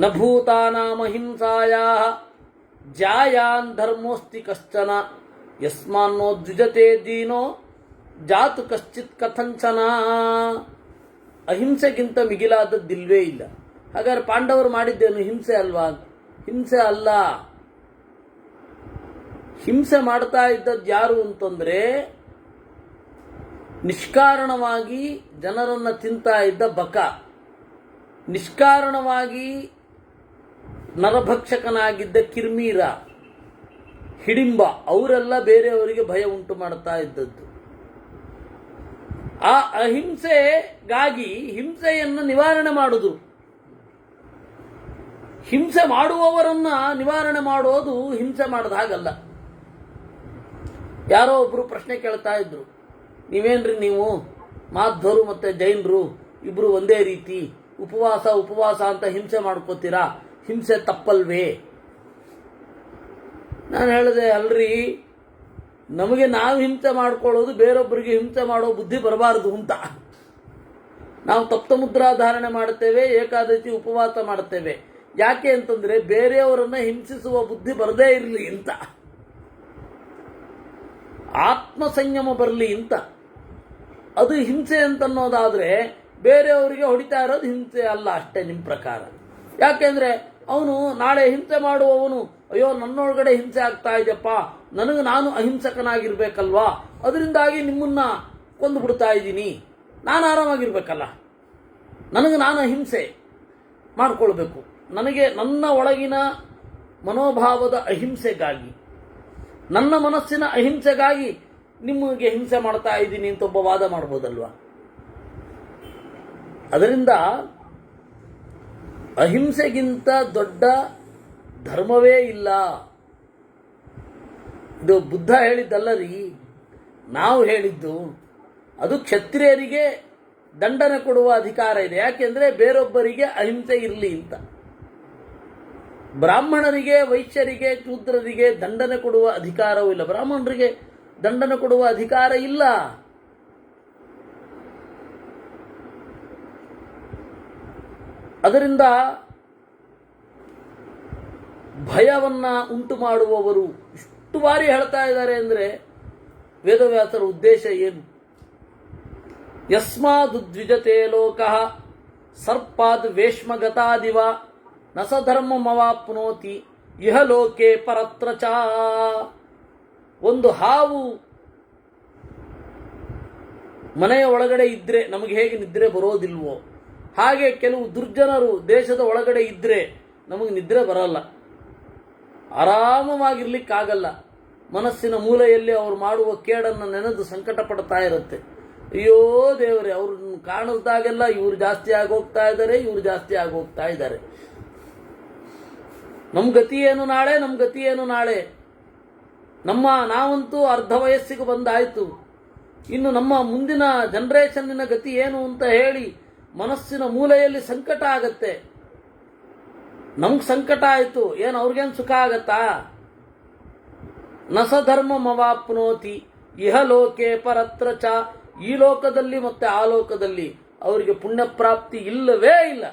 ನ ಭೂತಾನಾಂ ಅಹಿಂಸಾಯಾಃ ಜಾಯಾನ್ ಧರ್ಮೋಸ್ತಿ ಕಶ್ಚನ ಯಸ್ಮಾನ್ನೋ ದ್ವಿಜತೆ ದೀನೋ ಜಾತು ಕಶ್ಚಿತ್ ಕಥಂಚನ. ಅಹಿಂಸೆಗಿಂತ ಮಿಗಿಲಾದದ್ದಿಲ್ವೇ ಇಲ್ಲ. ಹಾಗಾದ್ರೆ ಪಾಂಡವರು ಮಾಡಿದ್ದೇನು ಹಿಂಸೆ ಅಲ್ವಾ? ಹಿಂಸೆ ಅಲ್ಲ. ಹಿಂಸೆ ಮಾಡ್ತಾ ಇದ್ದದ್ದು ಯಾರು ಅಂತಂದ್ರೆ ನಿಷ್ಕಾರಣವಾಗಿ ಜನರನ್ನ ತಿಂತಾ ಇದ್ದ ಬಕ, ನಿಷ್ಕಾರಣವಾಗಿ ನರಭಕ್ಷಕನಾಗಿದ್ದ ಕಿರ್ಮೀರ, ಹಿಡಿಂಬ, ಅವರೆಲ್ಲ ಬೇರೆಯವರಿಗೆ ಭಯ ಉಂಟು ಮಾಡ್ತಾ ಇದ್ದದ್ದು. ಆ ಅಹಿಂಸೆಗಾಗಿ ಹಿಂಸೆಯನ್ನು ನಿವಾರಣೆ ಮಾಡುವುದು. ಹಿಂಸೆ ಮಾಡುವವರನ್ನ ನಿವಾರಣೆ ಮಾಡೋದು ಹಿಂಸೆ ಮಾಡಿದ ಹಾಗಲ್ಲ. ಯಾರೋ ಒಬ್ರು ಪ್ರಶ್ನೆ ಕೇಳ್ತಾ ಇದ್ರು, ನೀವೇನ್ರಿ ನೀವು ಮಾಧ್ವರು ಮತ್ತೆ ಜೈನರು ಇಬ್ರು ಒಂದೇ ರೀತಿ ಉಪವಾಸ ಅಂತ ಹಿಂಸೆ ಮಾಡ್ಕೋತೀರಾ, ಹಿಂಸೆ ತಪ್ಪಲ್ವೇ? ನಾನು ಹೇಳಿದೆ, ಅಲ್ರಿ, ನಮಗೆ ನಾವು ಹಿಂಸೆ ಮಾಡ್ಕೊಳ್ಳೋದು ಬೇರೊಬ್ಬರಿಗೆ ಹಿಂಸೆ ಮಾಡೋ ಬುದ್ಧಿ ಬರಬಾರದು ಅಂತ. ನಾವು ತಪ್ತ ಮುದ್ರಾಧಾರಣೆ ಮಾಡುತ್ತೇವೆ, ಏಕಾದಶಿ ಉಪವಾಸ ಮಾಡುತ್ತೇವೆ. ಯಾಕೆ ಅಂತಂದ್ರೆ ಬೇರೆಯವರನ್ನ ಹಿಂಸಿಸುವ ಬುದ್ಧಿ ಬರದೇ ಇರಲಿ ಅಂತ, ಆತ್ಮ ಸಂಯಮ ಬರಲಿ ಅಂತ. ಅದು ಹಿಂಸೆ ಅಂತನ್ನೋದಾದ್ರೆ ಬೇರೆಯವರಿಗೆ ಹೊಡಿತಾ ಇರೋದು ಹಿಂಸೆ ಅಲ್ಲ ಅಷ್ಟೇ ನಿಮ್ಮ ಪ್ರಕಾರ. ಯಾಕೆಂದ್ರೆ ಅವನು ನಾಳೆ ಹಿಂಸೆ ಮಾಡುವವನು, ಅಯ್ಯೋ ನನ್ನೊಳಗಡೆ ಹಿಂಸೆ ಆಗ್ತಾ ಇದೆಯಪ್ಪ, ನನಗೆ ನಾನು ಅಹಿಂಸಕನಾಗಿರ್ಬೇಕಲ್ವಾ, ಅದರಿಂದಾಗಿ ನಿಮ್ಮನ್ನ ಕೊಂದು ಬಿಡ್ತಾ ಇದ್ದೀನಿ, ನಾನು ಆರಾಮಾಗಿರ್ಬೇಕಲ್ಲ, ನನಗೆ ನಾನು ಅಹಿಂಸೆ ಮಾಡ್ಕೊಳ್ಬೇಕು, ನನಗೆ ನನ್ನ ಒಳಗಿನ ಮನೋಭಾವದ ಅಹಿಂಸೆಗಾಗಿ, ನನ್ನ ಮನಸ್ಸಿನ ಅಹಿಂಸೆಗಾಗಿ ನಿಮಗೆ ಹಿಂಸೆ ಮಾಡ್ತಾ ಇದ್ದೀನಿ ಅಂತ ಒಬ್ಬ ವಾದ ಮಾಡ್ಬೋದಲ್ವಾ? ಅದರಿಂದ ಅಹಿಂಸೆಗಿಂತ ದೊಡ್ಡ ಧರ್ಮವೇ ಇಲ್ಲ. ಇದು ಬುದ್ಧ ಹೇಳಿದ್ದಲ್ಲ ರೀ, ನಾವು ಹೇಳಿದ್ದು. ಅದು ಕ್ಷತ್ರಿಯರಿಗೆ ದಂಡನೆ ಕೊಡುವ ಅಧಿಕಾರ ಇದೆ, ಯಾಕೆಂದ್ರೆ ಬೇರೊಬ್ಬರಿಗೆ ಅಹಿಂಸೆ ಇರಲಿ ಅಂತ. ಬ್ರಾಹ್ಮಣರಿಗೆ, ವೈಶ್ಯರಿಗೆ, ಶೂದ್ರರಿಗೆ ದಂಡನೆ ಕೊಡುವ ಅಧಿಕಾರವೂ ಇಲ್ಲ. ಬ್ರಾಹ್ಮಣರಿಗೆ ದಂಡನೆ ಕೊಡುವ ಅಧಿಕಾರ ಇಲ್ಲ. ಅದರಿಂದ ಭಯವನ್ನ ಉಂಟು ಮಾಡುವವರು ಇಷ್ಟು ಬಾರಿ ಹೇಳ್ತಾ ಇದ್ದಾರೆ ಅಂದ್ರೆ ವೇದವ್ಯಾಸರ ಉದ್ದೇಶ ಏನು? ಯಸ್ಮಾದುದ್ವಿಜತೆ ಲೋಕಃ ಸರ್ಪಾದ್ ವೇಶ್ಮಗತಾದಿವ ನ ಸ ಧರ್ಮಮವಾಪ್ನೋತಿ ಇಹ ಲೋಕೆ ಪರತ್ರ ಚ. ಒಂದು ಹಾವು ಮನೆಯ ಒಳಗಡೆ ಇದ್ರೆ ನಮಗೆ ಹೇಗೆ ನಿದ್ರೆ ಬರೋದಿಲ್ವೋ, ಹಾಗೆ ಕೆಲವು ದುರ್ಜನರು ದೇಶದ ಒಳಗಡೆ ಇದ್ರೆ ನಮಗೆ ನಿದ್ರೆ ಬರಲ್ಲ, ಆರಾಮವಾಗಿರ್ಲಿಕ್ಕಾಗಲ್ಲ. ಮನಸ್ಸಿನ ಮೂಲೆಯಲ್ಲಿ ಅವರು ಮಾಡುವ ಕೇಡನ್ನು ನೆನೆದು ಸಂಕಟ ಪಡ್ತಾ ಇರುತ್ತೆ. ಅಯ್ಯೋ ದೇವರೇ, ಅವ್ರನ್ನ ಕಾಣಿಸ್ದಾಗೆಲ್ಲ ಇವ್ರು ಜಾಸ್ತಿ ಆಗೋಗ್ತಾ ಇದ್ದಾರೆ, ಇವ್ರು ಜಾಸ್ತಿ ಆಗೋಗ್ತಾ ಇದ್ದಾರೆ, ನಮ್ಮ ಗತಿ ಏನು ನಾಳೆ, ನಮ್ಮ ಗತಿ ಏನು ನಾಳೆ, ನಾವಂತೂ ಅರ್ಧ ವಯಸ್ಸಿಗೆ ಬಂದಾಯ್ತು, ಇನ್ನು ನಮ್ಮ ಮುಂದಿನ ಜನರೇಷನ್ನಿನ ಗತಿ ಏನು ಅಂತ ಹೇಳಿ ಮನಸ್ಸಿನ ಮೂಲೆಯಲ್ಲಿ ಸಂಕಟ ಆಗತ್ತೆ. ನಮ್ಗೆ ಸಂಕಟ ಆಯ್ತು, ಏನು ಅವ್ರಿಗೇನು ಸುಖ ಆಗತ್ತಾ? ನಸ ಧರ್ಮ ಮವಾಪ್ನೋತಿ ಇಹ ಲೋಕೆ ಪರತ್ರ ಚ. ಈ ಲೋಕದಲ್ಲಿ ಮತ್ತೆ ಆ ಲೋಕದಲ್ಲಿ ಅವರಿಗೆ ಪುಣ್ಯ ಪ್ರಾಪ್ತಿ ಇಲ್ಲವೇ ಇಲ್ಲ.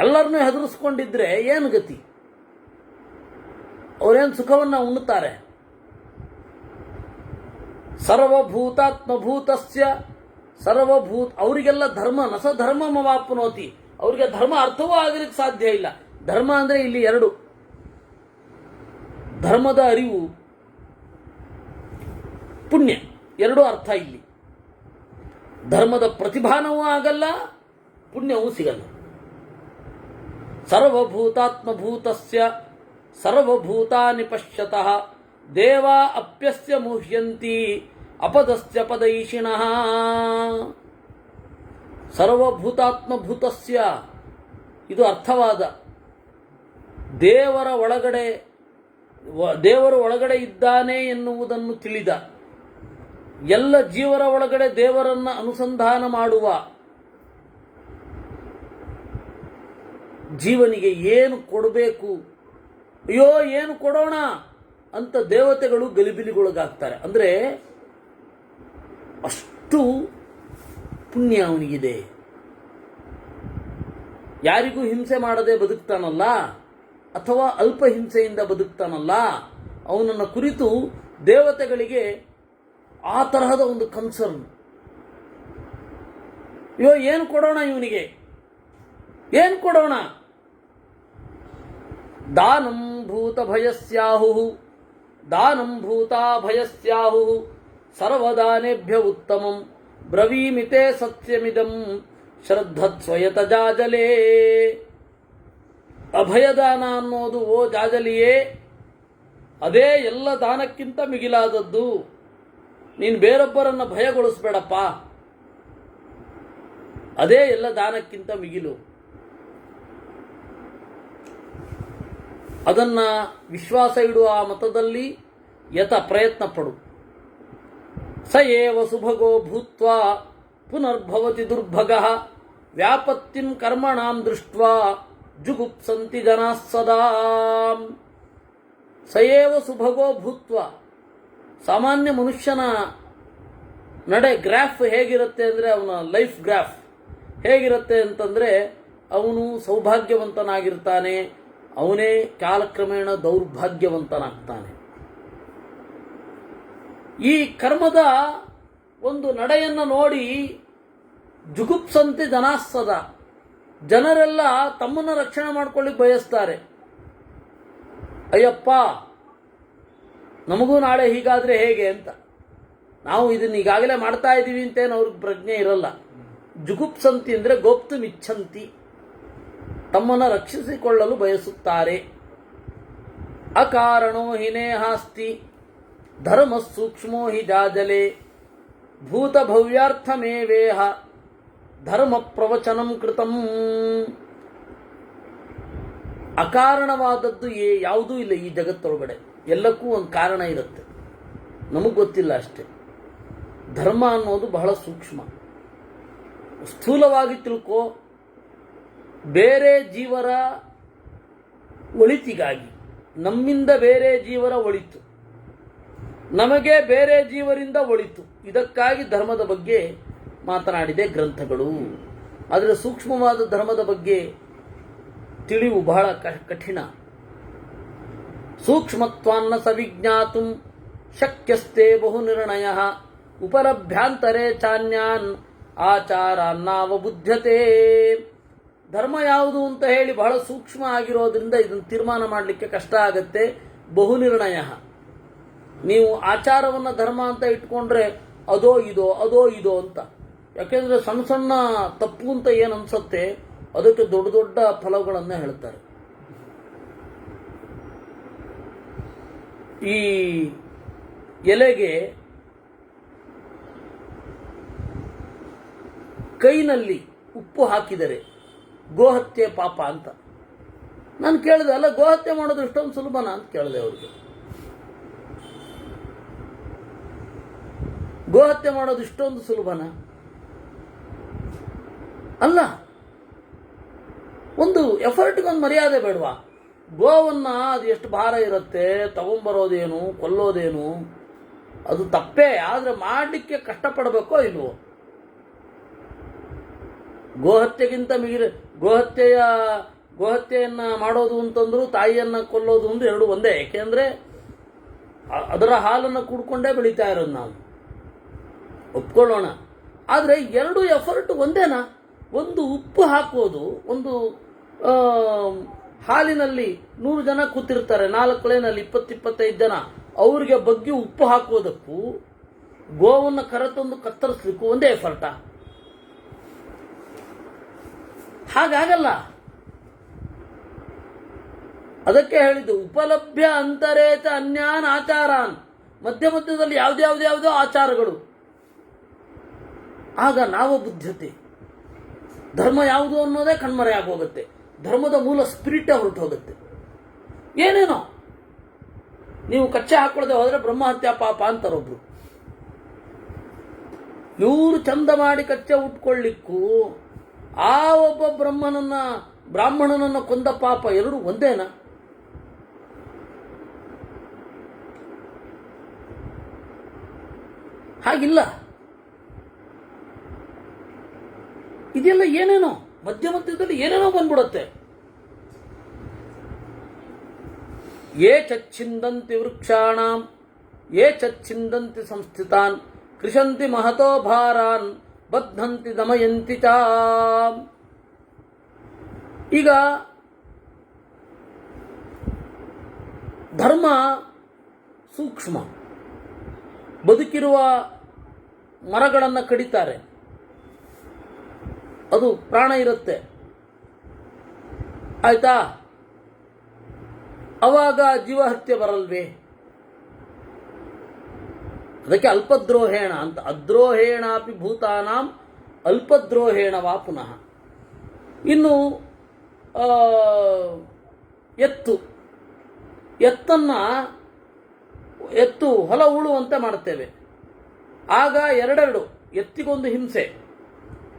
ಎಲ್ಲರನ್ನೂ ಹೆದರಿಸ್ಕೊಂಡಿದ್ರೆ ಏನು ಗತಿ? ಅವರೇನು ಸುಖವನ್ನ ಉಣ್ಣುತ್ತಾರೆ? ಸರ್ವಭೂತಾತ್ಮಭೂತಸ್ಯ ಅವರಿಗೆಲ್ಲ ಧರ್ಮ ನಸ ಧರ್ಮಮವಾಪ್ನೋತಿ, ಅವರಿಗೆ ಧರ್ಮ ಅರ್ಥವೂ ಆಗಲಿಕ್ಕೆ ಸಾಧ್ಯ ಇಲ್ಲ. ಧರ್ಮ ಅಂದ್ರೆ ಇಲ್ಲಿ ಎರಡು, ಧರ್ಮದ ಅರಿವು, ಪುಣ್ಯ, ಎರಡೂ ಅರ್ಥ ಇಲ್ಲಿ. ಧರ್ಮದ ಪ್ರತಿಭಾನವೂ ಆಗಲ್ಲ, ಪುಣ್ಯವೂ ಸಿಗಲ್ಲ. ಸರ್ವಭೂತಾತ್ಮಭೂತಸ್ಯ ಸರ್ವಭೂತಾನಿ ಪಶ್ಯತಃ ದೇವಾ ಅಪ್ಯಸ್ಯ ಮುಹ್ಯಂತಿ ಅಪದಸ್ಯ ಪದೈಷಿಣಃ. ಸರ್ವಭೂತಾತ್ಮಭೂತಸ್ಯ ಇದು ಅರ್ಥವಾದ. ದೇವರು ಒಳಗಡೆ ಇದ್ದಾನೆ ಎನ್ನುವುದನ್ನು ತಿಳಿದ, ಎಲ್ಲ ಜೀವರ ಒಳಗಡೆ ದೇವರನ್ನ ಅನುಸಂಧಾನ ಮಾಡುವ ಜೀವನಿಗೆ ಏನು ಕೊಡಬೇಕು, ಅಯ್ಯೋ ಏನು ಕೊಡೋಣ ಅಂತ ದೇವತೆಗಳು ಗಲಿಬಿಲಿಗೊಳಗಾಗ್ತಾರೆ. ಅಂದ್ರೆ ಅಷ್ಟು ಪುಣ್ಯ ಅವನಿಗಿದೆ. ಯಾರಿಗೂ ಹಿಂಸೆ ಮಾಡದೆ ಬದುಕ್ತಾನಲ್ಲ, ಅಥವಾ ಅಲ್ಪ ಹಿಂಸೆಯಿಂದ ಬದುಕ್ತಾನಲ್ಲ, ಅವನನ್ನು ಕುರಿತು ದೇವತೆಗಳಿಗೆ ಆ ತರಹದ ಒಂದು ಕನ್ಸರ್ನ್. ಅಯ್ಯೋ ಏನು ಕೊಡೋಣ ಇವನಿಗೆ, ಏನು ಕೊಡೋಣ? ದಾನಂ ಭೂತ ಭಯಸ್ಯಾಹು ದಾನಂ ಭೂತಾ ಭಯಸ್ಯಾಹು ಸರ್ವದಾನೇಭ್ಯ ಉತ್ತಮಂ ಬ್ರವೀಮಿತೆ ಸತ್ಯಮಿದಂ ಶ್ರದ್ಧತ್ಸ್ವಯತ ಜಾಜಲೇ. ಅಭಯದಾನ ಅನ್ನೋದು ಓ ಜಾಜಲಿಯೇ ಅದೇ ಎಲ್ಲ ದಾನಕ್ಕಿಂತ ಮಿಗಿಲಾದದ್ದು. ನೀನು ಬೇರೊಬ್ಬರನ್ನು ಭಯಗೊಳಿಸ್ಬೇಡಪ್ಪ, ಅದೇ ಎಲ್ಲ ದಾನಕ್ಕಿಂತ ಮಿಗಿಲು. ಅದನ್ನ ವಿಶ್ವಾಸ ಇಡುವ ಆ ಮತದಲ್ಲಿ ಯತ ಪ್ರಯತ್ನ ಪಡು. ಸ ಏವ ಸುಭಗೋ ಭೂತ್ವಾ ಪುನರ್ಭವತಿ ದುರ್ಭಗಃ ವ್ಯಾಪತ್ತಿಂ ಕರ್ಮಣಾಂ ದೃಷ್ಟ್ವಾ ಜುಗುಪ್ಸಂತಿ ಜನಾಃ ಸದಾ. ಸ ಏವ ಸುಭಗೋ ಭೂತ್ವಾ. ಸಾಮಾನ್ಯ ಮನುಷ್ಯನ ನಡೆ ಗ್ರಾಫ್ ಹೇಗಿರುತ್ತೆ ಅಂದರೆ, ಅವನ ಲೈಫ್ ಗ್ರಾಫ್ ಹೇಗಿರುತ್ತೆ ಅಂತಂದರೆ, ಅವನು ಸೌಭಾಗ್ಯವಂತನಾಗಿರ್ತಾನೆ, ಅವನೇ ಕಾಲಕ್ರಮೇಣ ದೌರ್ಭಾಗ್ಯವಂತನಾಗ್ತಾನೆ. ಈ ಕರ್ಮದ ಒಂದು ನಡೆಯನ್ನು ನೋಡಿ ಜುಗುಪ್ಸಂತಿ ಜನಾಃ ಸದಾ. ಜನರೆಲ್ಲ ತಮ್ಮನ್ನು ರಕ್ಷಣೆ ಮಾಡ್ಕೊಳ್ಳಿಕ್ಕೆ ಬಯಸ್ತಾರೆ. ಅಯ್ಯಪ್ಪ ನಮಗೂ ನಾಳೆ ಹೀಗಾದರೆ ಹೇಗೆ ಅಂತ. ನಾವು ಇದನ್ನು ಈಗಾಗಲೇ ಮಾಡ್ತಾ ಇದ್ದೀವಿ ಅಂತೇನು ಅವ್ರಿಗೆ ಪ್ರಜ್ಞೆ ಇರಲ್ಲ. ಜುಗುಪ್ಸಂತಿ ಅಂದರೆ ಗೋಪ್ತು ಮಿಚ್ಛಂತಿ, ತಮ್ಮನ್ನು ರಕ್ಷಿಸಿಕೊಳ್ಳಲು ಬಯಸುತ್ತಾರೆ. ಅಕಾರಣೋ ಹಿನೇಹಾಸ್ತಿ ಧರ್ಮ ಸೂಕ್ಷ್ಮೋ ಹಿ ಜಾಜಲೆ ಭೂತ ಭವ್ಯಾರ್ಥಮೇವೇಹ ಧರ್ಮ ಪ್ರವಚನಂ ಕೃತಂ. ಅಕಾರಣವಾದದ್ದು ಯಾವುದೂ ಇಲ್ಲ ಈ ಜಗತ್ತೊಳಗಡೆ. ಎಲ್ಲಕ್ಕೂ ಒಂದು ಕಾರಣ ಇರುತ್ತೆ, ನಮಗೆ ಗೊತ್ತಿಲ್ಲ ಅಷ್ಟೆ. ಧರ್ಮ ಅನ್ನೋದು ಬಹಳ ಸೂಕ್ಷ್ಮ. ಸ್ಥೂಲವಾಗಿ ತಿಳ್ಕೋ, ಬೇರೆ ಜೀವರ ಒಳಿತಿಗಾಗಿ ನಮ್ಮಿಂದ ಬೇರೆ ಜೀವರ ಒಳಿತು, ನಮಗೆ ಬೇರೆ ಜೀವರಿಂದ ಒಳಿತು, ಇದಕ್ಕಾಗಿ ಧರ್ಮದ ಬಗ್ಗೆ ಮಾತನಾಡಿದೆ ಗ್ರಂಥಗಳು. ಆದರೆ ಸೂಕ್ಷ್ಮವಾದ ಧರ್ಮದ ಬಗ್ಗೆ ತಿಳಿವು ಬಹಳ ಕಠಿಣ. ಸೂಕ್ಷ್ಮತ್ವಾನ್ನ ಸವಿಜ್ಞಾತುಂ ಶಕ್ಯಸ್ತೆ ಬಹು ನಿರ್ಣಯ ಉಪಲಭ್ಯಾಂತರೇ ಚಾನ್ಯಾನ್ ಆಚಾರಾನ್ನಾವಬುದ್ಧತೆ. ಧರ್ಮ ಯಾವುದು ಅಂತ ಹೇಳಿ ಬಹಳ ಸೂಕ್ಷ್ಮ ಆಗಿರೋದ್ರಿಂದ ಇದನ್ನು ತೀರ್ಮಾನ ಮಾಡಲಿಕ್ಕೆ ಕಷ್ಟ ಆಗತ್ತೆ. ಬಹು ನಿರ್ಣಯ. ನೀವು ಆಚಾರವನ್ನು ಧರ್ಮ ಅಂತ ಇಟ್ಕೊಂಡ್ರೆ ಅದೋ ಇದೋ ಅಂತ. ಯಾಕೆಂದ್ರೆ ಸಣ್ಣ ಸಣ್ಣ ತಪ್ಪು ಅಂತ ಏನು ಅನ್ಸುತ್ತೆ ಅದಕ್ಕೆ ದೊಡ್ಡ ದೊಡ್ಡ ಫಲಗಳನ್ನು ಹೇಳ್ತಾರೆ. ಈ ಎಲೆಗೆ ಕೈನಲ್ಲಿ ಉಪ್ಪು ಹಾಕಿದರೆ ಗೋಹತ್ಯೆ ಪಾಪ ಅಂತ ನಾನು ಕೇಳಿದೆ. ಅಲ್ಲ, ಗೋಹತ್ಯೆ ಮಾಡೋದು ಇಷ್ಟೊಂದು ಸುಲಭನಾ ಅಂತ ಕೇಳಿದೆ ಅವ್ರಿಗೆ. ಗೋಹತ್ಯೆ ಮಾಡೋದು ಇಷ್ಟೊಂದು ಸುಲಭನಾ? ಅಲ್ಲ, ಒಂದು ಎಫರ್ಟ್ಗೊಂದು ಮರ್ಯಾದೆ ಬೇಡವಾ? ಗೋವನ್ನ ಅದು ಎಷ್ಟು ಭಾರ ಇರುತ್ತೆ, ತಗೊಂಬರೋದೇನು, ಕೊಲ್ಲೋದೇನು, ಅದು ತಪ್ಪೇ. ಆದರೆ ಮಾಡಲಿಕ್ಕೆ ಕಷ್ಟಪಡಬೇಕೋ ಇಲ್ವೋ? ಗೋಹತ್ಯೆಗಿಂತ ಮಿಗಿಲ ಗೋಹತ್ಯೆಯನ್ನ ಮಾಡೋದು ಅಂತಂದ್ರು ತಾಯಿಯನ್ನ ಕೊಲ್ಲೋದು ಅಂದ್ರೆ ಎರಡು ಒಂದೇ. ಯಾಕೆಂದ್ರೆ ಅದರ ಹಾಲನ್ನು ಕುಡ್ಕೊಂಡೇ ಬೆಳೀತಾ ಇರೋದು ನಾವು, ಒಪ್ಕೊಳ್ಳೋಣ. ಆದರೆ ಎರಡು ಎಫರ್ಟ್ ಒಂದೇನಾ? ಒಂದು ಉಪ್ಪು ಹಾಕೋದು, ಒಂದು ಹಾಲಿನಲ್ಲಿ 100 ಜನ ಕೂತಿರ್ತಾರೆ, 4 ಕೊಳೆನಲ್ಲಿ 20-25 ಜನ, ಅವ್ರಿಗೆ ಬಗ್ಗೆ ಉಪ್ಪು ಹಾಕೋದಕ್ಕೂ ಗೋವನ್ನು ಕರೆತಂದು ಕತ್ತರಿಸ್ಲಿಕ್ಕೂ ಒಂದೇ ಎಫರ್ಟಾ? ಹಾಗಾಗಲ್ಲ. ಅದಕ್ಕೆ ಹೇಳಿದ್ದು ಉಪಲಭ್ಯ ಅಂತರೇತ ಅನ್ಯಾನ್ ಆಚಾರಾನ್. ಮಧ್ಯದಲ್ಲಿ ಯಾವುದ್ಯಾವುದೋ ಆಚಾರಗಳು. ಆಗ ನಾವು ಬುದ್ಧತೆ, ಧರ್ಮ ಯಾವುದು ಅನ್ನೋದೇ ಕಣ್ಮರೆ ಆಗೋಗುತ್ತೆ. ಧರ್ಮದ ಮೂಲ ಸ್ಪಿರಿಟ್ ಹೊರಟು ಹೋಗುತ್ತೆ. ಏನೇನೋ ನೀವು ಕಚ್ಚೆ ಹಾಕೊಳ್ಳದೆ ಹೋದ್ರೆ ಬ್ರಹ್ಮಹತ್ಯಾ ಪಾಪ ಅಂತಾರೊಬ್ರು. ಇವರು ಚಂದ ಮಾಡಿ ಕಚ್ಚೆ ಉಟ್ಕೊಳ್ಳಿಕ್ಕೂ ಆ ಒಬ್ಬ ಬ್ರಾಹ್ಮಣನನ್ನ ಕೊಂದ ಪಾಪ ಎರಡು ಒಂದೇನಾ? ಹಾಗಿಲ್ಲ. ಇದೆಲ್ಲ ಏನೇನೋ ಮಧ್ಯದಲ್ಲಿ ಏನೇನೋ ಬಂದ್ಬಿಡುತ್ತೆ. ಯೇ ಛಿಂದಂತಿ ವೃಕ್ಷಾಣಾಂ ಯೇ ಛಿಂದಂತಿ ಸಂಸ್ಥಿತಾನ್ ಕೃಷಂತಿ ಮಹತೋ ಭಾರಾನ್ ಬದ್ಧಂತಿ ದಮಯಂತಿ ಚ. ಈಗ ಧರ್ಮ ಸೂಕ್ಷ್ಮ. ಬದುಕಿರುವ ಮರಗಳನ್ನು ಕಡಿತಾರೆ, ಅದು ಪ್ರಾಣ ಇರುತ್ತೆ, ಆಯ್ತಾ? ಅವಾಗ ಜೀವಹತ್ಯೆ ಬರಲ್ವೇ? ಅದಕ್ಕೆ ಅಲ್ಪದ್ರೋಹೇಣ ಅಂತ. ಅದ್ರೋಹೇಣಾಪಿ ಭೂತಾನಾಂ ಅಲ್ಪದ್ರೋಹೇಣವಾ ಪುನಃ. ಇನ್ನು ಎತ್ತು ಹೊಲ ಉಳುವಂತೆ ಮಾಡ್ತೇವೆ. ಆಗ ಎರಡೆರಡು, ಎತ್ತಿಗೊಂದು ಹಿಂಸೆ.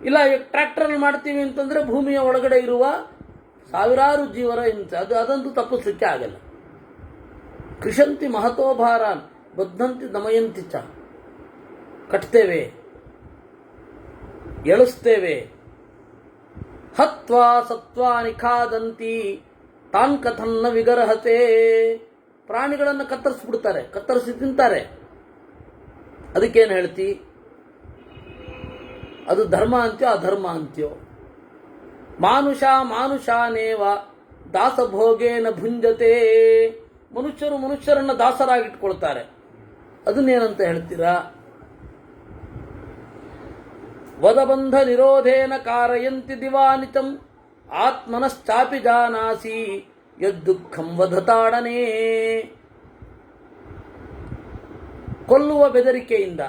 ಇಲ್ಲ ಟ್ರ್ಯಾಕ್ಟರ್ ಮಾಡ್ತೀವಿ ಅಂತಂದ್ರೆ ಭೂಮಿಯ ಒಳಗಡೆ ಇರುವ ಸಾವಿರಾರು ಜೀವರ ಹಿಂಸೆ. ಅದಂತೂ ತಪ್ಪಿಸ್ಲಿಕ್ಕೆ ಆಗಲ್ಲ. ಕೃಷಂತಿ ಮಹತೋಭಾರಾನ್ ಬದ್ಧಂತಿ ದಮಯಂತಿ ಚ. ಕಟ್ತೇವೆ, ಎಳಿಸ್ತೇವೆ. ಹತ್ವಾ ಸತ್ವಾನಿ ಖಾದಂತಿ ತಾನ್ ಕಥನ್ನ ವಿಗರ್ಹತೆ. ಪ್ರಾಣಿಗಳನ್ನು ಕತ್ತರಿಸ್ಬಿಡ್ತಾರೆ, ಕತ್ತರಿಸಿ ತಿಂತಾರೆ. ಅದಕ್ಕೇನು ಹೇಳ್ತಿ? ಅದು ಧರ್ಮ ಅಂತ್ಯೋ ಅಧರ್ಮ ಅಂತ್ಯೋ? ಮಾನುಷಾನೇವ ದಾಸಭೋಗೇನ ಭುಂಜತೆ. ಮನುಷ್ಯರು ಮನುಷ್ಯರನ್ನ ದಾಸರಾಗಿಟ್ಕೊಳ್ತಾರೆ. ಅದನ್ನೇನಂತ ಹೇಳ್ತೀರಾ? ವದಬಂಧ ನಿರೋಧೇನ ಕಾರಯಂತಿ ದಿವಾನಿತಂ ಆತ್ಮನಶ್ಚಾಪಿ ಜಾನಾಸಿ ಯದ್ದುಃಖಂ ವಧತಾಡನೆ. ಕೊಲ್ಲುವ ಬೆದರಿಕೆಯಿಂದ,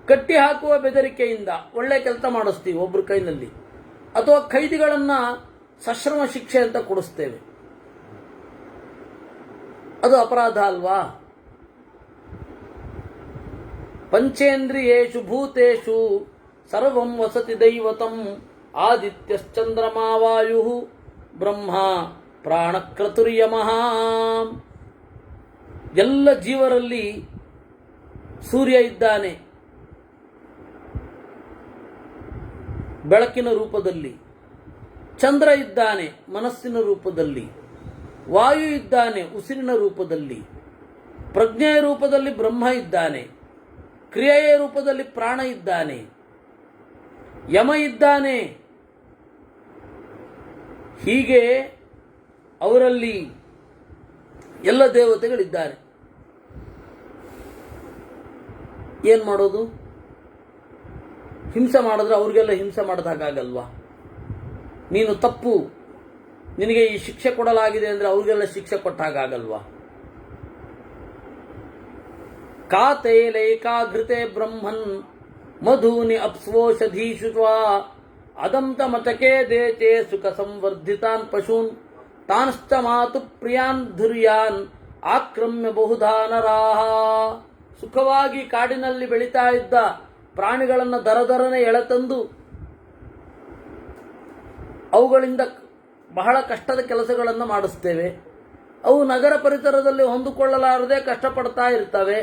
ಕಟ್ಟಿ ಹಾಕುವ ಬೆದರಿಕೆಯಿಂದ ಒಳ್ಳೆ ಕೆಲಸ ಮಾಡಿಸ್ತೀವಿ ಒಬ್ಬರ ಕೈನಲ್ಲಿ, ಅಥವಾ ಖೈದಿಗಳನ್ನ ಸಶ್ರಮ ಶಿಕ್ಷೆ ಅಂತ ಕೊಡಿಸ್ತೇವೆ. ಅದು ಅಪರಾಧ ಅಲ್ವಾ? ಪಂಚೇಂದ್ರಿಯೇಷು ಭೂತೇಷು ಸರ್ವಂ ವಸತಿ ದೈವತಂ ಆದಿತ್ಯಶ್ಚಂದ್ರಮಾ ವಾಯು ಬ್ರಹ್ಮ ಪ್ರಾಣಕ್ರತುರ್ಯಮಃ. ಎಲ್ಲ ಜೀವರಲ್ಲಿ ಸೂರ್ಯ ಇದ್ದಾನೆ ಬೆಳಕಿನ ರೂಪದಲ್ಲಿ, ಚಂದ್ರ ಇದ್ದಾನೆ ಮನಸ್ಸಿನ ರೂಪದಲ್ಲಿ, ವಾಯು ಇದ್ದಾನೆ ಉಸಿರಿನ ರೂಪದಲ್ಲಿ, ಪ್ರಜ್ಞೆಯ ರೂಪದಲ್ಲಿ ಬ್ರಹ್ಮ ಇದ್ದಾನೆ, ಕ್ರಿಯೆಯ ರೂಪದಲ್ಲಿ ಪ್ರಾಣ ಇದ್ದಾನೆ, ಯಮ ಇದ್ದಾನೆ. ಹೀಗೆ ಅವರಲ್ಲಿ ಎಲ್ಲ ದೇವತೆಗಳಿದ್ದಾರೆ. ಏನ್ ಮಾಡೋದು? ಹಿಂಸೆ ಮಾಡಿದ್ರೆ ಅವ್ರಿಗೆಲ್ಲ ಹಿಂಸೆ ಮಾಡಿದಾಗಲ್ವಾ? ನೀನು ತಪ್ಪು, ನಿನಗೆ ಈ ಶಿಕ್ಷೆ ಕೊಡಲಾಗಿದೆ ಅಂದ್ರೆ ಅವ್ರಿಗೆಲ್ಲ ಶಿಕ್ಷೆ ಕೊಟ್ಟಾಗಲ್ವಾ? ಕಾತೇಲೈಕಾಘೃತೆ ಬ್ರಹ್ಮನ್ ಮಧೂನಿ ಅಪ್ಸ್ವೋಷಧೀಷು ಅದಂತ ಮತಕೆ ದೇಚೆ ಸುಖ ಸಂವರ್ಧಿತಾನ್ ಪಶೂನ್ ತಾನ್ಶ್ಚ ಮಾತು ಪ್ರಿಯಾನ್ ಧುರ್ಯಾನ್ ಆಕ್ರಮ್ಯ ಬಹುಧಾ ನರಾಹ. ಸುಖವಾಗಿ ಕಾಡಿನಲ್ಲಿ ಬೆಳೀತಾ ಇದ್ದ ಪ್ರಾಣಿಗಳನ್ನು ದರದರನೆ ಎಳೆತಂದು ಅವುಗಳಿಂದ ಬಹಳ ಕಷ್ಟದ ಕೆಲಸಗಳನ್ನು ಮಾಡಿಸ್ತೇವೆ. ಅವು ನಗರ ಪರಿಸರದಲ್ಲಿ ಹೊಂದಿಕೊಳ್ಳಲಾರದೆ ಕಷ್ಟಪಡ್ತಾ ಇರ್ತವೆ.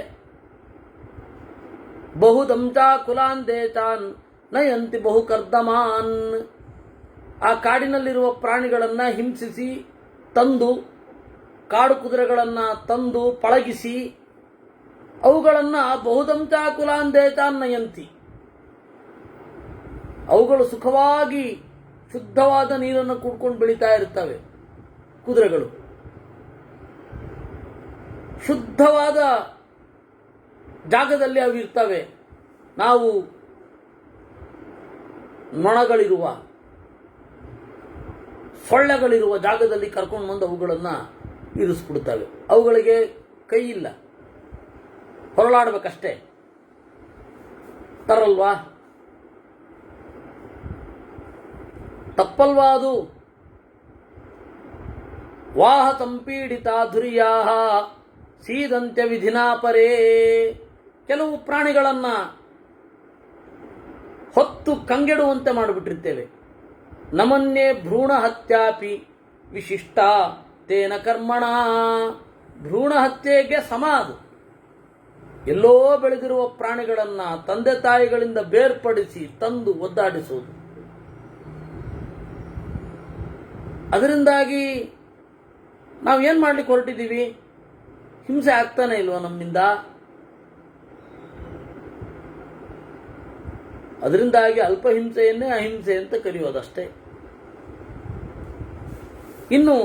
ಬಹುದಂಚಾ ಕುಲಾನ್ ದೇಚಾನ್ ನಯಂತಿ ಬಹು ಕರ್ದಮಾನ್. ಆ ಕಾಡಿನಲ್ಲಿರುವ ಪ್ರಾಣಿಗಳನ್ನು ಹಿಂಸಿಸಿ ತಂದು, ಕಾಡು ಕುದುರೆಗಳನ್ನು ತಂದು ಪಳಗಿಸಿ ಅವುಗಳನ್ನು ಬಹುದಂಚಾ ಕುಲಾನ್ ದೇಚಾನ್ ನಯಂತಿ. ಅವುಗಳು ಸುಖವಾಗಿ ಶುದ್ಧವಾದ ನೀರನ್ನು ಕುಡ್ಕೊಂಡು ಬೆಳೀತಾ ಇರ್ತವೆ. ಕುದುರೆಗಳು ಶುದ್ಧವಾದ ಜಾಗದಲ್ಲಿ ಅವು ಇರ್ತವೆ. ನಾವು ನೊಣಗಳಿರುವ, ಸೊಳ್ಳೆಗಳಿರುವ ಜಾಗದಲ್ಲಿ ಕರ್ಕೊಂಡು ಬಂದು ಅವುಗಳನ್ನು ಇರಿಸ್ಬಿಡ್ತವೆ. ಅವುಗಳಿಗೆ ಕೈ ಇಲ್ಲ, ಹೊರಳಾಡಬೇಕಷ್ಟೇ. ತರಲ್ವಾ? ತಪ್ಪಲ್ವಾ ಅದು? ವಾಹ ಸಂಪೀಡಿತ ಧುರ್ಯಾಹ ಸೀದಂತ್ಯ ವಿಧಿನಾ ಪರೇ. ಕೆಲವು ಪ್ರಾಣಿಗಳನ್ನ ಹೊತ್ತು ಕಂಗೆಡುವಂತೆ ಮಾಡಿಬಿಟ್ಟಿರ್ತೇವೆ. ನಮನ್ಯೇ ಭ್ರೂಣ ಹತ್ಯಾಪಿ ವಿಶಿಷ್ಟ ತೇನ ಕರ್ಮಣ. ಭ್ರೂಣ ಹತ್ಯೆಗೆ ಸಮ ಅದು. ಎಲ್ಲೋ ಬೆಳೆದಿರುವ ಪ್ರಾಣಿಗಳನ್ನ ತಂದೆ ತಾಯಿಗಳಿಂದ ಬೇರ್ಪಡಿಸಿ ತಂದು ಒದ್ದಾಡಿಸುವುದು. ಅದರಿಂದಾಗಿ ನಾವೇನ್ ಮಾಡ್ಲಿಕ್ಕೆ ಹೊರಟಿದ್ದೀವಿ? ಹಿಂಸೆ ಆಗ್ತಾನೆ ಇಲ್ವ ನಮ್ಮಿಂದ? ಅದರಿಂದಾಗಿ ಅಲ್ಪಹಿಂಸೆಯನ್ನೇ ಅಹಿಂಸೆ ಅಂತ ಕರೆಯೋದಷ್ಟೇ. ಇನ್ನು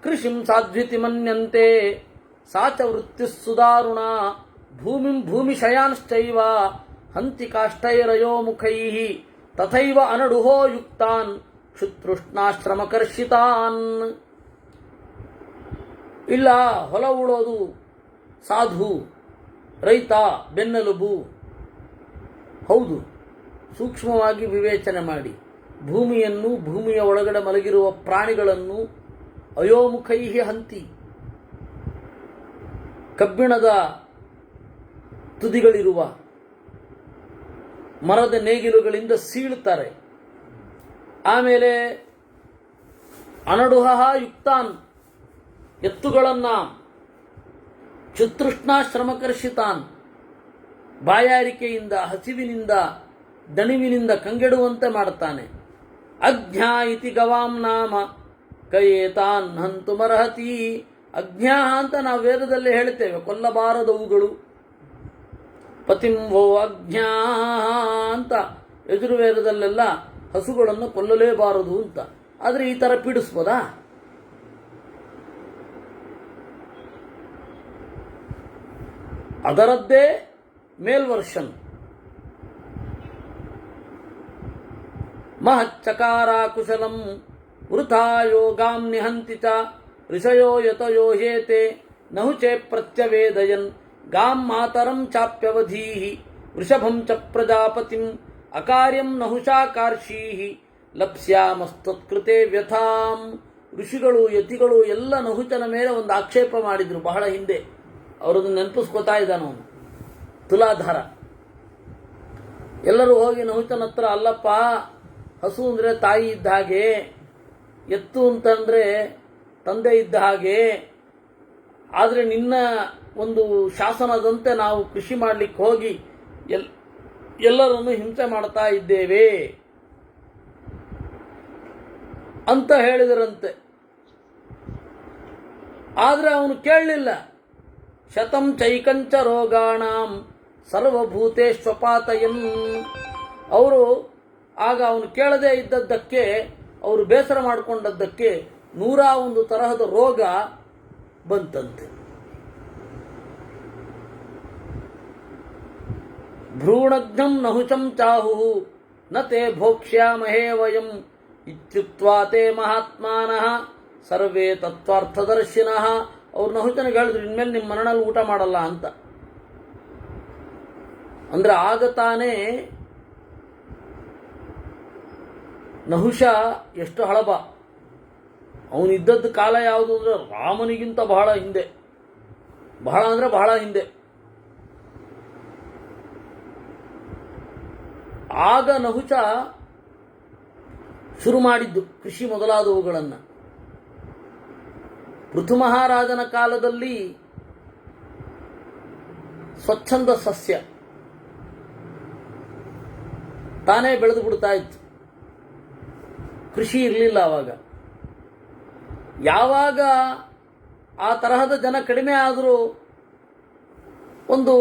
ಕೃಷಿಂ ಸಾಧ್ವಿತಿ ಮನ್ಯಂತೆ ಸಾಚ ವೃತ್ತಿ ಸುದಾರುಣ ಭೂಮಿಂ ಭೂಮಿಶಯಾಂಶ್ಚೈವ ಹಂತಿ ಕಾಷ್ಟೈರಯೋ ಮುಖೈ ತಥೈವ ಅನಡುಹೋ ಯುಕ್ತಾನ್ ಕ್ಷುತೃಷ್ಣಾಶ್ರಮಕರ್ಷಿತಾನ್. ಇಲ್ಲ, ಹೊಲ ಉಳೋದು ಸಾಧು, ರೈತ ಬೆನ್ನೆಲುಬು. ಹೌದು, ಸೂಕ್ಷ್ಮವಾಗಿ ವಿವೇಚನೆ ಮಾಡಿ. ಭೂಮಿಯನ್ನು, ಭೂಮಿಯ ಒಳಗಡೆ ಮಲಗಿರುವ ಪ್ರಾಣಿಗಳನ್ನು ಅಯೋಮುಖೈ ಹಂತಿ, ಕಬ್ಬಿಣದ ತುದಿಗಳಿರುವ ಮರದ ನೇಗಿಲುಗಳಿಂದ ಸೀಳುತ್ತಾರೆ. ಆಮೇಲೆ ಅನಡುಹ ಯುಕ್ತಾನ್, ಎತ್ತುಗಳನ್ನ ಕ್ಷುತೃಷ್ಣಾಶ್ರಮಕರ್ಷಿತಾನ್, ಬಾಯಾರಿಕೆಯಿಂದ, ಹಸಿವಿನಿಂದ, ದಣಿವಿನಿಂದ ಕಂಗೆಡುವಂತೆ ಮಾಡುತ್ತಾನೆ. ಅಜ್ಞಾ ಇತಿ ಗವಾಂ ನಾಮ ಕಯೇತಾನ್ ಹಂತು ಮರಹತಿ. ಅಜ್ಞಾ ಅಂತ ನಾವು ವೇದದಲ್ಲಿ ಹೇಳ್ತೇವೆ, ಕೊಲ್ಲಬಾರದವುಗಳು. ಪತಿಂವೋ ಅಜ್ಞಾ ಅಂತ ಯಜುರ್ವೇದದಲ್ಲೆಲ್ಲ ಹಸುಗಳನ್ನು ಕೊಲ್ಲಲೇಬಾರದು ಅಂತ. ಆದರೆ ಈ ಥರ ಪೀಡಿಸ್ಬೋದಾ? ಅದರದ್ದೇ ಮೇಲ್ವರ್ಷನ್. ಮಹಚ್ಚಕಾರ ಕುಶಲಂ ವೃಥಾ ಯೋಗಾಂ ನಿಹಂತಿ ಚ ಋಷಯೋ ಯತಯೋ ಹೇತೆ ನಹುಚೆ ಪ್ರತ್ಯವೇದಯನ್ ಗಾಂ ಮಾತರಂ ಚಾಪ್ಯವಧೀಹಿ ವೃಷಭಂ ಚ ಪ್ರಜಾಪತಿಂ ಅಕಾರ್ಯಂ ನಹುಷಾಕಾರ್ಷೀಹಿ ಲಪ್ಸ್ಯಾಮಸ್ತತ್ಕೃತೆ ವ್ಯಥಾಂ. ಋಷಿಗಳು, ಯತಿಗಳು ಎಲ್ಲ ನಹುಚನ ಮೇಲೆ ಒಂದು ಆಕ್ಷೇಪ ಮಾಡಿದ್ರು ಬಹಳ ಹಿಂದೆ. ಅವರದ್ದು ನೆನಪಿಸ್ಕೋತಾ ಇದ್ದಾನ ಅವನು, ತುಲಾಧಾರ. ಎಲ್ಲರೂ ಹೋಗಿ ನಹುಚನ ಹತ್ರ, ಅಲ್ಲಪ್ಪ, ಹಸು ಅಂದರೆ ತಾಯಿ ಇದ್ದ ಹಾಗೆ, ಎತ್ತು ಅಂತಂದರೆ ತಂದೆ ಇದ್ದ ಹಾಗೆ, ಆದರೆ ನಿನ್ನ ಒಂದು ಶಾಸನದಂತೆ ನಾವು ಕೃಷಿ ಮಾಡಲಿಕ್ಕೆ ಹೋಗಿ ಎಲ್ಲರನ್ನು ಹಿಂಸೆ ಮಾಡ್ತಾ ಇದ್ದೇವೆ ಅಂತ ಹೇಳಿದರಂತೆ. ಆದರೆ ಅವನು ಕೇಳಲಿಲ್ಲ. ಶತಂ ಚೈಕಂಚ ರೋಗಾಣಾಂ ಸರ್ವಭೂತೇಶ್ವಪಾತಯನ್. ಅವರು ಆಗ ಅವನು ಕೇಳದೇ ಇದ್ದದ್ದಕ್ಕೆ, ಅವರು ಬೇಸರ ಮಾಡಿಕೊಂಡದ್ದಕ್ಕೆ 101 ತರಹದ ರೋಗ ಬಂತಂತೆ. ಭ್ರೂಣಘ್ನಂ ನಹುಚಂ ಚಾಹು ನ ತೇ ಭೋಕ್ಷ್ಯಾಮಹೇ ವಯಂ ಇತ್ಯುಕ್ತ್ವಾ ತೇ ಮಹಾತ್ಮಾನಃ ಸರ್ವೇ ತತ್ವಾರ್ಥದರ್ಶಿನಃ. ಅವ್ರು ನಹುಚನಿಗೆ ಹೇಳಿದ್ರು, ಇನ್ಮೇಲೆ ನಿಮ್ಮ ಮನೆಯಲ್ಲಿ ಊಟ ಮಾಡಲ್ಲ ಅಂತ. ಅಂದ್ರೆ ಆಗ ತಾನೇ ನಹುಷ ಎಷ್ಟು ಹಳಬ. ಅವನಿದ್ದದ್ದು ಕಾಲ ಯಾವುದು ಅಂದ್ರೆ ರಾಮನಿಗಿಂತ ಬಹಳ ಹಿಂದೆ, ಬಹಳ ಅಂದ್ರೆ ಬಹಳ ಹಿಂದೆ. ಆಗ ನಹುಷ ಶುರು ಮಾಡಿದ್ದು ಕೃಷಿ ಮೊದಲಾದವುಗಳನ್ನು. ಪೃಥು ಮಹಾರಾಜನ ಕಾಲದಲ್ಲಿ ಸ್ವಚ್ಛಂದ ಸಸ್ಯ ತಾನೇ ಬೆಳೆದು ಬಿಡ್ತಾ ಇತ್ತು. ಕೃಷಿ ಇರಲಿಲ್ಲ ಆವಾಗ. ಯಾವಾಗ ಆ ತರಹದ ಜನ ಕಡಿಮೆ ಆದರೂ ಒಂದು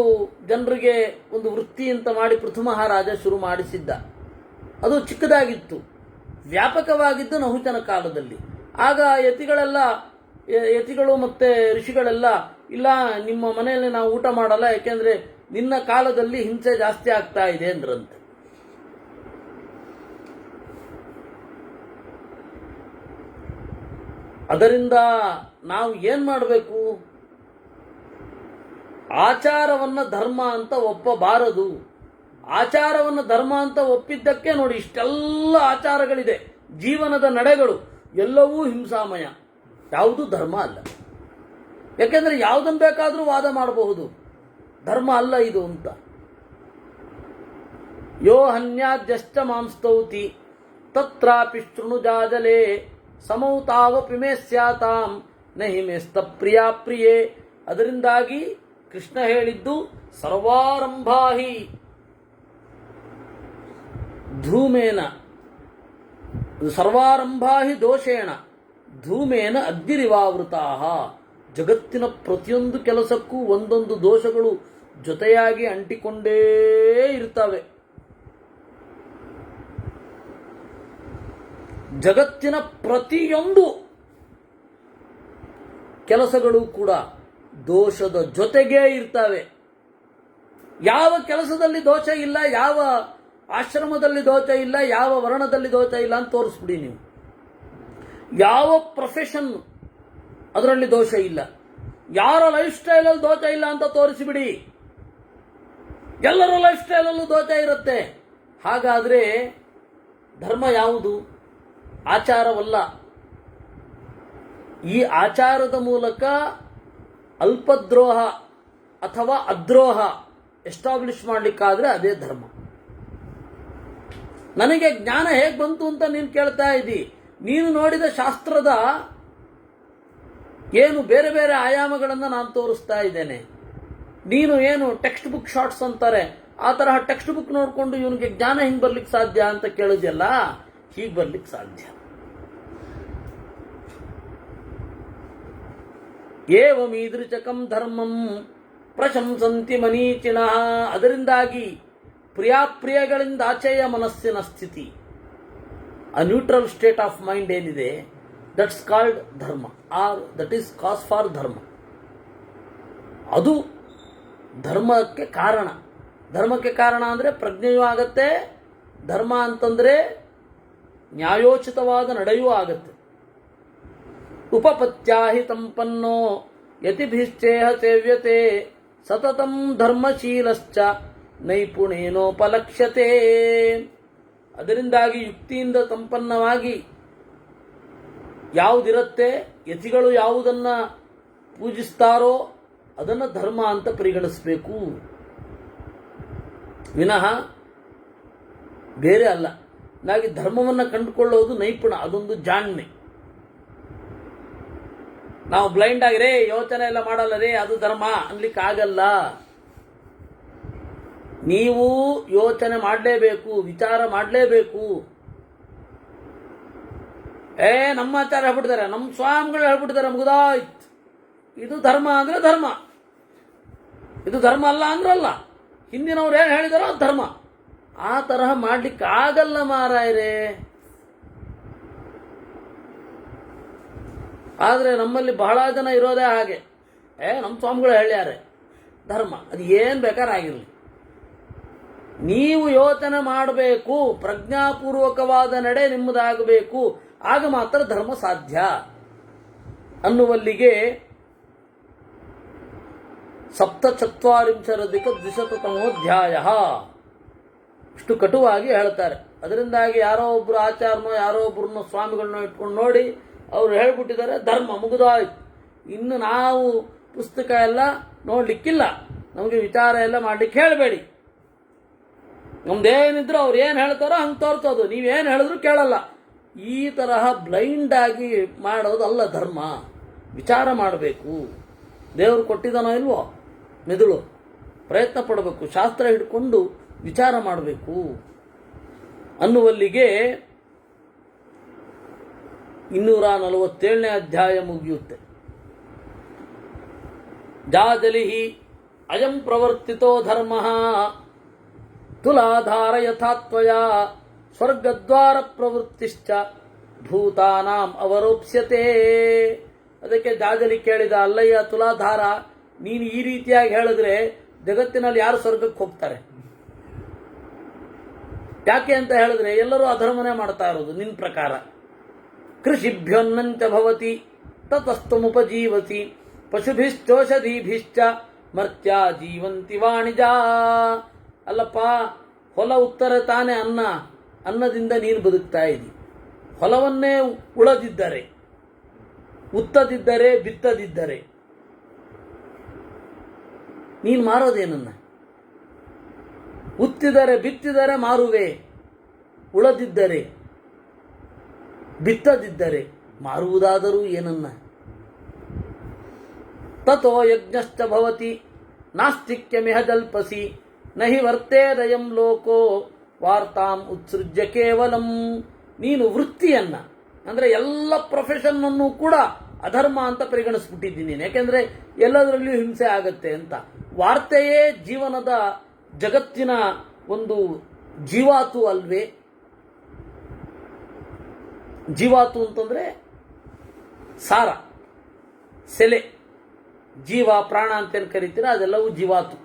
ಜನರಿಗೆ ಒಂದು ವೃತ್ತಿ ಅಂತ ಮಾಡಿ ಪೃಥು ಮಹಾರಾಜ ಶುರು ಮಾಡಿಸಿದ್ದ. ಅದು ಚಿಕ್ಕದಾಗಿತ್ತು, ವ್ಯಾಪಕವಾಗಿದ್ದು ನಹುಚನ ಕಾಲದಲ್ಲಿ. ಆಗ ಯತಿಗಳು ಮತ್ತೆ ಋಷಿಗಳೆಲ್ಲ, ಇಲ್ಲ, ನಿಮ್ಮ ಮನೆಯಲ್ಲಿ ನಾವು ಊಟ ಮಾಡಲ್ಲ, ಯಾಕೆಂದ್ರೆ ನಿನ್ನ ಕಾಲದಲ್ಲಿ ಹಿಂಸೆ ಜಾಸ್ತಿ ಆಗ್ತಾ ಇದೆ ಅಂದ್ರಂತೆ. ಅದರಿಂದ ನಾವು ಏನ್ ಮಾಡಬೇಕು? ಆಚಾರವನ್ನ ಧರ್ಮ ಅಂತ ಒಪ್ಪಬಾರದು. ಆಚಾರವನ್ನ ಧರ್ಮ ಅಂತ ಒಪ್ಪಿದ್ದಕ್ಕೆ ನೋಡಿ ಇಷ್ಟೆಲ್ಲ ಆಚಾರಗಳಿದೆ. ಜೀವನದ ನಡೆಗಳು ಎಲ್ಲವೂ ಹಿಂಸಾಮಯ, ಯಾವುದು ಧರ್ಮ ಅಲ್ಲ. ಯಾಕೆಂದ್ರೆ ಯಾವುದನ್ನು ಬೇಕಾದರೂ ವಾದ ಮಾಡಬಹುದು, ಧರ್ಮ ಅಲ್ಲ ಇದು ಅಂತ. ಯೋ ಹನ್ಯಾದ್ಯಶ್ಚ ಮಾಂಸ್ತೌತಿ ತತ್ರಾಪಿ ಶೃಣುಜಾಜಲೆ ಸಮೌತಾವಪಿ ಮೇ ಸ್ಯಾತಾಂ ನಹಿ ಮೇಸ್ತ ಪ್ರಿಯಾ ಪ್ರಿಯೇ. ಅದರಿಂದಾಗಿ ಕೃಷ್ಣ ಹೇಳಿದ್ದು ಸರ್ವಾರಂಭಾಹಿ ಧೂಮೇನ, ಸರ್ವಾರಂಭಾಹಿ ದೋಷೇಣ ಧೂಮೇನ ಅಗ್ನಿರಿವಾವೃತಾಃ. ಜಗತ್ತಿನ ಪ್ರತಿಯೊಂದು ಕೆಲಸಕ್ಕೂ ಒಂದೊಂದು ದೋಷಗಳು ಜೊತೆಯಾಗಿ ಅಂಟಿಕೊಂಡೇ ಇರ್ತವೆ. ಜಗತ್ತಿನ ಪ್ರತಿಯೊಂದು ಕೆಲಸಗಳು ಕೂಡ ದೋಷದ ಜೊತೆಗೇ ಇರ್ತವೆ. ಯಾವ ಕೆಲಸದಲ್ಲಿ ದೋಷ ಇಲ್ಲ, ಯಾವ ಆಶ್ರಮದಲ್ಲಿ ದೋಷ ಇಲ್ಲ, ಯಾವ ವರ್ಣದಲ್ಲಿ ದೋಷ ಇಲ್ಲ ಅಂತ ತೋರಿಸ್ಬಿಡಿ ನೀವು. ಯಾವ ಪ್ರೊಫೆಷನ್ ಅದರಲ್ಲಿ ದೋಷ ಇಲ್ಲ, ಯಾರ ಲೈಫ್ ಸ್ಟೈಲಲ್ಲಿ ದೋಷ ಇಲ್ಲ ಅಂತ ತೋರಿಸಿಬಿಡಿ. ಎಲ್ಲರ ಲೈಫ್ ಸ್ಟೈಲಲ್ಲೂ ದೋಷ ಇರುತ್ತೆ. ಹಾಗಾದರೆ ಧರ್ಮ ಯಾವುದು? ಆಚಾರವಲ್ಲ. ಈ ಆಚಾರದ ಮೂಲಕ ಅಲ್ಪದ್ರೋಹ ಅಥವಾ ಅದ್ರೋಹ ಎಸ್ಟಾಬ್ಲಿಷ್ ಮಾಡಲಿಕ್ಕಾದ್ರೆ ಅದೇ ಧರ್ಮ. ನನಗೆ ಜ್ಞಾನ ಹೇಗೆ ಬಂತು ಅಂತ ನೀನು ಕೇಳ್ತಾ ಇದ್ದಿ. ನೀನು ನೋಡಿದ ಶಾಸ್ತ್ರದ ಏನು ಬೇರೆ ಬೇರೆ ಆಯಾಮಗಳನ್ನು ನಾನು ತೋರಿಸ್ತಾ ಇದ್ದೇನೆ. ನೀನು ಏನು ಟೆಕ್ಸ್ಟ್ ಬುಕ್ ಶಾರ್ಟ್ಸ್ ಅಂತಾರೆ, ಆ ತರಹ ಟೆಕ್ಸ್ಟ್ ಬುಕ್ ನೋಡಿಕೊಂಡು ಇವನಿಗೆ ಜ್ಞಾನ ಹಿಂಗೆ ಬರ್ಲಿಕ್ಕೆ ಸಾಧ್ಯ ಅಂತ ಕೇಳಿದ್ಯಲ್ಲ, ಹೀಗೆ ಬರ್ಲಿಕ್ಕೆ ಸಾಧ್ಯ. ಏವಮೀದೃಚಕಂ ಧರ್ಮಂ ಪ್ರಶಂಸಂತಿ ಮನೀಚಿಣಃ. ಅದರಿಂದಾಗಿ ಪ್ರಿಯಾಪ್ರಿಯಗಳಿಂದ ಆಚೆಯ ಮನಸ್ಸಿನ ಸ್ಥಿತಿ, ಆ ನ್ಯೂಟ್ರಲ್ ಸ್ಟೇಟ್ ಆಫ್ ಮೈಂಡ್ ಏನಿದೆ, that's called dharma, or that is cause for dharma. ಅದು ಧರ್ಮಕ್ಕೆ ಕಾರಣ. ಧರ್ಮಕ್ಕೆ ಕಾರಣ ಅಂದರೆ ಪ್ರಜ್ಞೆಯೂ ಆಗತ್ತೆ, ಧರ್ಮ ಅಂತಂದರೆ ನ್ಯಾಯೋಚಿತವಾದ ನಡೆಯೂ ಆಗತ್ತೆ. ಉಪಪತ್ಯಾಹಿ ಸಂಪನ್ನೋ ಯತಿಭಿಶ್ಚೇಹ ಸೇವ್ಯತೆ ಸತತಂ ಧರ್ಮಶೀಲಶ್ಚ ನೈಪುಣೇನೋಪಲಕ್ಷ್ಯತೆ. ಅದರಿಂದಾಗಿ ಯುಕ್ತಿಯಿಂದ ಸಂಪನ್ನವಾಗಿ ಯಾವುದಿರುತ್ತೆ, ಯತಿಗಳು ಯಾವುದನ್ನ ಪೂಜಿಸ್ತಾರೋ ಅದನ್ನು ಧರ್ಮ ಅಂತ ಪರಿಗಣಿಸಬೇಕು, ವಿನಃ ಬೇರೆ ಅಲ್ಲ. ಹಾಗಾಗಿ ಧರ್ಮವನ್ನು ಕಂಡುಕೊಳ್ಳೋದು ನೈಪುಣ, ಅದೊಂದು ಜಾಣ್ಮೆ. ನಾವು ಬ್ಲೈಂಡ್ ಆಗಿ ರೇ ಯೋಚನೆ ಎಲ್ಲ ಮಾಡಲ್ಲ ರೇ ಅದು ಧರ್ಮ ಅನ್ಲಿಕ್ಕೆ ಆಗಲ್ಲ. ನೀವು ಯೋಚನೆ ಮಾಡಲೇಬೇಕು, ವಿಚಾರ ಮಾಡಲೇಬೇಕು. ನಮ್ಮ ಆಚಾರ ಹೇಳ್ಬಿಡ್ತಾರೆ, ನಮ್ಮ ಸ್ವಾಮಿಗಳು ಹೇಳ್ಬಿಡ್ತಾರೆ, ಮುಗಿದಾಯ್ತು, ಇದು ಧರ್ಮ ಅಂದ್ರೆ ಧರ್ಮ, ಇದು ಧರ್ಮ ಅಲ್ಲ ಅಂದ್ರಲ್ಲ, ಹಿಂದಿನವ್ರು ಏನು ಹೇಳಿದಾರೋ ಅದು ಧರ್ಮ. ಆ ತರಹ ಮಾಡ್ಲಿಕ್ಕೆ ಆಗಲ್ಲ ಮಾರಾಯರೇ. ಆದರೆ ನಮ್ಮಲ್ಲಿ ಬಹಳ ಜನ ಇರೋದೇ ಹಾಗೆ. ನಮ್ಮ ಸ್ವಾಮಿಗಳು ಹೇಳ್ಯಾರೆ ಧರ್ಮ, ಅದು ಏನು ಬೇಕಾದ್ರೆ ಆಗಿರಲಿ. ನೀವು ಯೋಚನೆ ಮಾಡಬೇಕು, ಪ್ರಜ್ಞಾಪೂರ್ವಕವಾದ ನಡೆ ನಿಮ್ಮದಾಗಬೇಕು, ಆಗ ಮಾತ್ರ ಧರ್ಮ ಸಾಧ್ಯ ಅನ್ನುವಲ್ಲಿಗೆ 7,4,12,000 ಇಷ್ಟು ಕಟುವಾಗಿ ಹೇಳ್ತಾರೆ. ಅದರಿಂದಾಗಿ ಯಾರೋ ಒಬ್ರು ಆಚಾರನೋ ಯಾರೋ ಒಬ್ರನ್ನ ಸ್ವಾಮಿಗಳನ್ನ ಇಟ್ಕೊಂಡು ನೋಡಿ ಅವರು ಹೇಳ್ಬಿಟ್ಟಿದ್ದಾರೆ ಧರ್ಮ ಮುಗಿದಾಯ್ತು. ಇನ್ನು ನಾವು ಪುಸ್ತಕ ಎಲ್ಲ ನೋಡ್ಲಿಕ್ಕಿಲ್ಲ, ನಮಗೆ ವಿಚಾರ ಎಲ್ಲ ಮಾಡ್ಲಿಕ್ಕೆ ಹೇಳಬೇಡಿ. ನಮ್ದೇನಿದ್ರು ಅವ್ರು ಏನು ಹೇಳ್ತಾರೋ ಹಂಗೆ ತೋರ್ತೋದು, ನೀವೇನು ಹೇಳಿದ್ರು ಕೇಳಲ್ಲ. ಈ ತರಹ ಬ್ಲೈಂಡ್ ಆಗಿ ಮಾಡೋದಲ್ಲ ಧರ್ಮ. ವಿಚಾರ ಮಾಡಬೇಕು. ದೇವರು ಕೊಟ್ಟಿದ್ದಾನೋ ಇಲ್ವೋ ಮೆದುಳು, ಪ್ರಯತ್ನ ಪಡಬೇಕು, ಶಾಸ್ತ್ರ ಹಿಡ್ಕೊಂಡು ವಿಚಾರ ಮಾಡಬೇಕು ಅನ್ನುವಲ್ಲಿಗೆ 247ನೇ ಅಧ್ಯಾಯ ಮುಗಿಯುತ್ತೆ. ಜಾಜಲಿಹಿ ಅಯಂ ಪ್ರವರ್ತಿತೋ ಧರ್ಮ ತುಲಾಧಾರ ಯಥಾತ್ವಯ ಸ್ವರ್ಗದ್ವಾರ ಪ್ರವೃತ್ತಿಶ್ಚ ಭೂತಾನಾಂ ಅವರೋಪ್ಸ್ಯತೆ. ಅದಕ್ಕೆ ಜಾಜಲಿ ಕೇಳಿದ, ಅಲ್ಲಯ್ಯ ತುಲಾಧಾರ, ನೀನು ಈ ರೀತಿಯಾಗಿ ಹೇಳಿದ್ರೆ ಜಗತ್ತಿನಲ್ಲಿ ಯಾರು ಸ್ವರ್ಗಕ್ಕೆ ಹೋಗ್ತಾರೆ? ಯಾಕೆ ಅಂತ ಹೇಳಿದ್ರೆ ಎಲ್ಲರೂ ಅಧರ್ಮನೇ ಮಾಡ್ತಾ ಇರೋದು ನಿನ್ನ ಪ್ರಕಾರ. ಕೃಷಿಭ್ಯೋನ್ನಂಚ ಭವತಿ ತತಸ್ತುಮುಪಜೀವಸಿ ಪಶುಭಿಶ್ಚೋಷಧೀಭಿಶ್ಚ ಮರ್ತ್ಯ ಜೀವಂತಿ ವಾಣಿಜ. ಅಲ್ಲಪ್ಪ, ಹೊಲ ಉತ್ತರ ತಾನೇ ಅನ್ನ, ಅನ್ನದಿಂದ ನೀನು ಬದುಕ್ತಾ ಇದ್ದಿ. ಹೊಲವನ್ನೇ ಉಳದಿದ್ದರೆ, ಉತ್ತದಿದ್ದರೆ, ಬಿತ್ತದಿದ್ದರೆ ನೀನು ಮಾರೋದೇನನ್ನ? ಉತ್ತಿದರೆ ಬಿತ್ತಿದರೆ ಮಾರುವೆ, ಉಳದಿದ್ದರೆ ಬಿತ್ತದಿದ್ದರೆ ಮಾರುವುದಾದರೂ ಏನನ್ನ? ತಥೋ ಯಜ್ಞಶ್ಚ ಭವತಿ ನಾಸ್ತಿಕ್ಯಮಿಹ ಜಲ್ಪಸಿ ನಹಿ ವರ್ತೇದಯಂ ಲೋಕೋ ವಾರ್ತಾಂ ಉತ್ಸೃಜ್ಯ ಕೇವಲಂ. ನೀನು ವೃತ್ತಿಯನ್ನ ಅಂದ್ರೆ ಎಲ್ಲ ಪ್ರೊಫೆಷನ್ ಅನ್ನು ಕೂಡ ಅಧರ್ಮ ಅಂತ ಪರಿಗಣಿಸ್ಬಿಟ್ಟಿದ್ದೀನಿ. ಯಾಕೆಂದ್ರೆ ಎಲ್ಲದರಲ್ಲಿಯೂ ಹಿಂಸೆ ಆಗತ್ತೆ ಅಂತ. ವಾರ್ತೆಯೇ ಜೀವನದ ಜಗತ್ತಿನ ಒಂದು ಜೀವಾತು ಅಲ್ವೇ? ಜೀವಾತು ಅಂತಂದರೆ ಸಾರ, ಸೆಲೆ, ಜೀವ ಪ್ರಾಣ ಅಂತೇನು ಕರಿತೀರ ಅದೆಲ್ಲವೂ ಜೀವಾತು.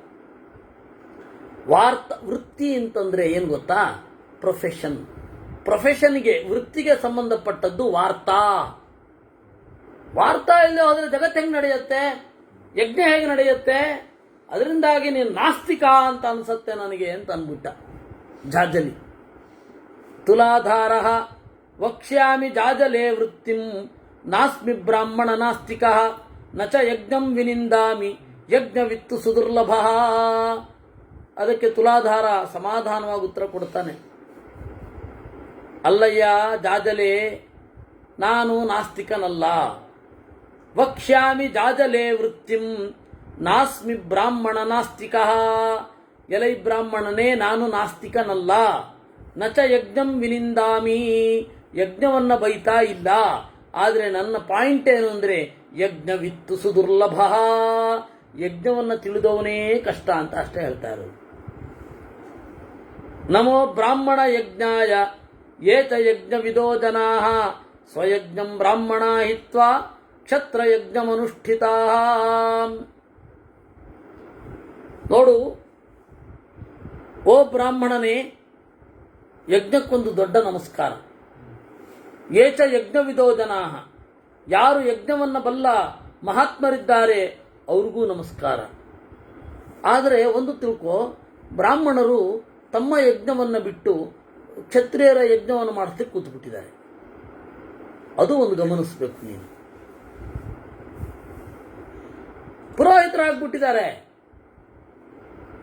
ವೃತ್ತಿ ಅಂತಂದರೆ ಏನು ಗೊತ್ತಾ? ಪ್ರೊಫೆಷನ್. ಪ್ರೊಫೆಷನ್ಗೆ, ವೃತ್ತಿಗೆ ಸಂಬಂಧಪಟ್ಟದ್ದು ವಾರ್ತಾ. ವಾರ್ತಾ ಇಲ್ಲದೆ ಹೋದರೆ ಜಗತ್ತು ಹೆಂಗೆ ನಡೆಯುತ್ತೆ? ಯಜ್ಞ ಹೇಗೆ ನಡೆಯುತ್ತೆ? ಅದರಿಂದಾಗಿ ನೀನು ನಾಸ್ತಿಕ ಅಂತ ಅನ್ಸತ್ತೆ ನನಗೆ ಅಂತ ಅಂದ್ಬಿಟ್ಟ ಜಾಜಲಿ. ತುಲಾಧಾರ ವಕ್ಷ್ಯಾಮಿ ಜಾಜಲೆ ವೃತ್ತಿಂ ನಾಸ್ಮಿ ಬ್ರಾಹ್ಮಣ ನಾಸ್ತಿಕ ನ ಚ ಯಜ್ಞಂ ವಿನಿಂದಾಮಿ ಯಜ್ಞವಿತ್ತು ಸುದುರ್ಲಭ. ಅದಕ್ಕೆ ತುಲಾಧಾರ ಸಮಾಧಾನವಾಗಿ ಉತ್ತರ ಕೊಡ್ತಾನೆ. ಅಲ್ಲಯ್ಯ ಜಾಜಲೆ, ನಾನು ನಾಸ್ತಿಕನಲ್ಲ. ವಕ್ಷ್ಯಾಮಿ ಜಾಜಲೆ ವೃತ್ತಿಂ ನಾಸ್ಮಿ ಬ್ರಾಹ್ಮಣ ನಾಸ್ತಿಕ. ಎಲೈ ಬ್ರಾಹ್ಮಣನೇ, ನಾನು ನಾಸ್ತಿಕನಲ್ಲ. ನಚ ಯಜ್ಞಂ ವಿನಿಂದಾಮಿ, ಯಜ್ಞವನ್ನ ಬೈತಾ ಇಲ್ಲ. ಆದರೆ ನನ್ನ ಪಾಯಿಂಟ್ ಏನು ಅಂದರೆ ಯಜ್ಞವಿತ್ತು ಸುದುರ್ಲಭ, ಯಜ್ಞವನ್ನು ತಿಳಿದವನೇ ಕಷ್ಟ ಅಂತ ಅಷ್ಟೇ ಹೇಳ್ತಾ ಇರೋದು. ನಮೋ ಬ್ರಾಹ್ಮಣ ಯಜ್ಞಾಯ ಏತ ಯಜ್ಞವಿದೋ ಜನಾಃ ಸ್ವಯಜ್ಞಂ ಬ್ರಾಹ್ಮಣ ಹಿತ್ವಾ ಕ್ಷತ್ರ ಯಜ್ಞಮನುಷ್ಠಿತಾ. ನೋಡು, ಓ ಬ್ರಾಹ್ಮಣನೇ, ಯಜ್ಞಕ್ಕೊಂದು ದೊಡ್ಡ ನಮಸ್ಕಾರ. ಏಚ ಯಜ್ಞವಿದೋ ಜನಾಃ, ಯಾರು ಯಜ್ಞವನ್ನು ಬಲ್ಲ ಮಹಾತ್ಮರಿದ್ದಾರೆ ಅವ್ರಿಗೂ ನಮಸ್ಕಾರ. ಆದರೆ ಒಂದು ತಿಳ್ಕೊ, ಬ್ರಾಹ್ಮಣರು ತಮ್ಮ ಯಜ್ಞವನ್ನು ಬಿಟ್ಟು ಕ್ಷತ್ರಿಯರ ಯಜ್ಞವನ್ನು ಮಾಡಿಸ್ಲಿಕ್ಕೆ ಕೂತ್ಬಿಟ್ಟಿದ್ದಾರೆ. ಅದು ಒಂದು ಗಮನಿಸಬೇಕು ನೀನು. ಪುರೋಹಿತರಾಗ್ಬಿಟ್ಟಿದ್ದಾರೆ.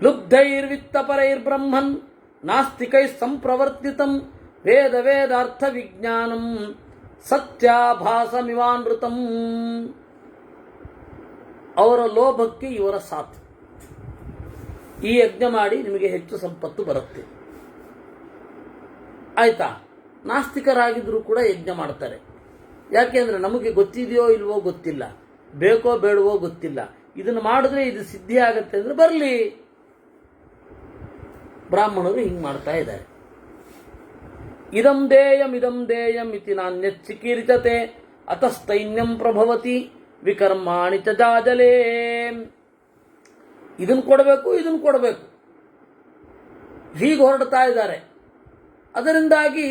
ಲುಬ್ಧೈರ್ವಿತ್ತಪರೈರ್ಬ್ರಹ್ಮನ್ ನಾಸ್ತಿಕೈ ಸಂಪ್ರವರ್ತಿತಂ ವೇದ ವೇದಾರ್ಥ ವಿಜ್ಞಾನಂ ಸತ್ಯಾಭಾಸಮಿವಾನೃತಂ. ಅವರ ಲೋಭಕ್ಕೆ ಇವರ ಸಾಥ್. ಈ ಯಜ್ಞ ಮಾಡಿ ನಿಮಗೆ ಹೆಚ್ಚು ಸಂಪತ್ತು ಬರುತ್ತೆ. ಆಯ್ತಾ? ನಾಸ್ತಿಕರಾಗಿದ್ರೂ ಕೂಡ ಯಜ್ಞ ಮಾಡ್ತಾರೆ. ಯಾಕೆಂದ್ರೆ ನಮಗೆ ಗೊತ್ತಿದೆಯೋ ಇಲ್ವೋ ಗೊತ್ತಿಲ್ಲ, ಬೇಕೋ ಬೇಡವೋ ಗೊತ್ತಿಲ್ಲ, ಇದನ್ನು ಮಾಡಿದ್ರೆ ಇದು ಸಿದ್ಧಿ ಆಗತ್ತೆ ಅಂದ್ರೆ ಬರಲಿ. ಬ್ರಾಹ್ಮಣರು ಹಿಂಗೆ ಮಾಡ್ತಾ ಇದ್ದಾರೆ. ಇದಂ ದೇಯಂ ಇತಿ ನಾನ್ಯಚ್ಚಿಕೀರ್ಚತೆ ಅತಸ್ತೈನ್ಯಂ ಪ್ರಭವತಿ ವಿಕರ್ಮಾಣಿ ಚ ಜಾಜಲೇ. ಇದನ್ನು ಕೊಡಬೇಕು ಹೀಗೆ ಹೊರಡ್ತಾ ಇದ್ದಾರೆ. ಅದರಿಂದಾಗಿ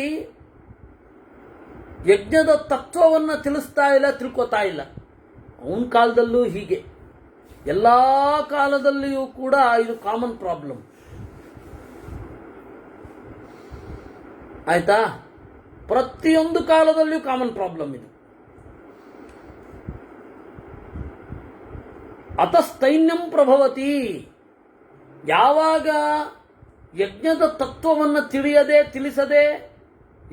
ಯಜ್ಞದ ತತ್ವವನ್ನು ತಿಳಿಸ್ತಾ ಇಲ್ಲ, ತಿಳ್ಕೊತಾ ಇಲ್ಲ. ಅವನ ಕಾಲದಲ್ಲೂ ಹೀಗೆ, ಎಲ್ಲ ಕಾಲದಲ್ಲಿಯೂ ಕೂಡ ಇದು ಕಾಮನ್ ಪ್ರಾಬ್ಲಮ್. ಆಯ್ತಾ? ಪ್ರತಿಯೊಂದು ಕಾಲದಲ್ಲಿಯೂ ಕಾಮನ್ ಪ್ರಾಬ್ಲಮ್ ಇದು. ಅತಸ್ತೈನ್ಯಂ ಪ್ರಭವತಿ. ಯಾವಾಗ ಯಜ್ಞದ ತತ್ವವನ್ನು ತಿಳಿಸದೆ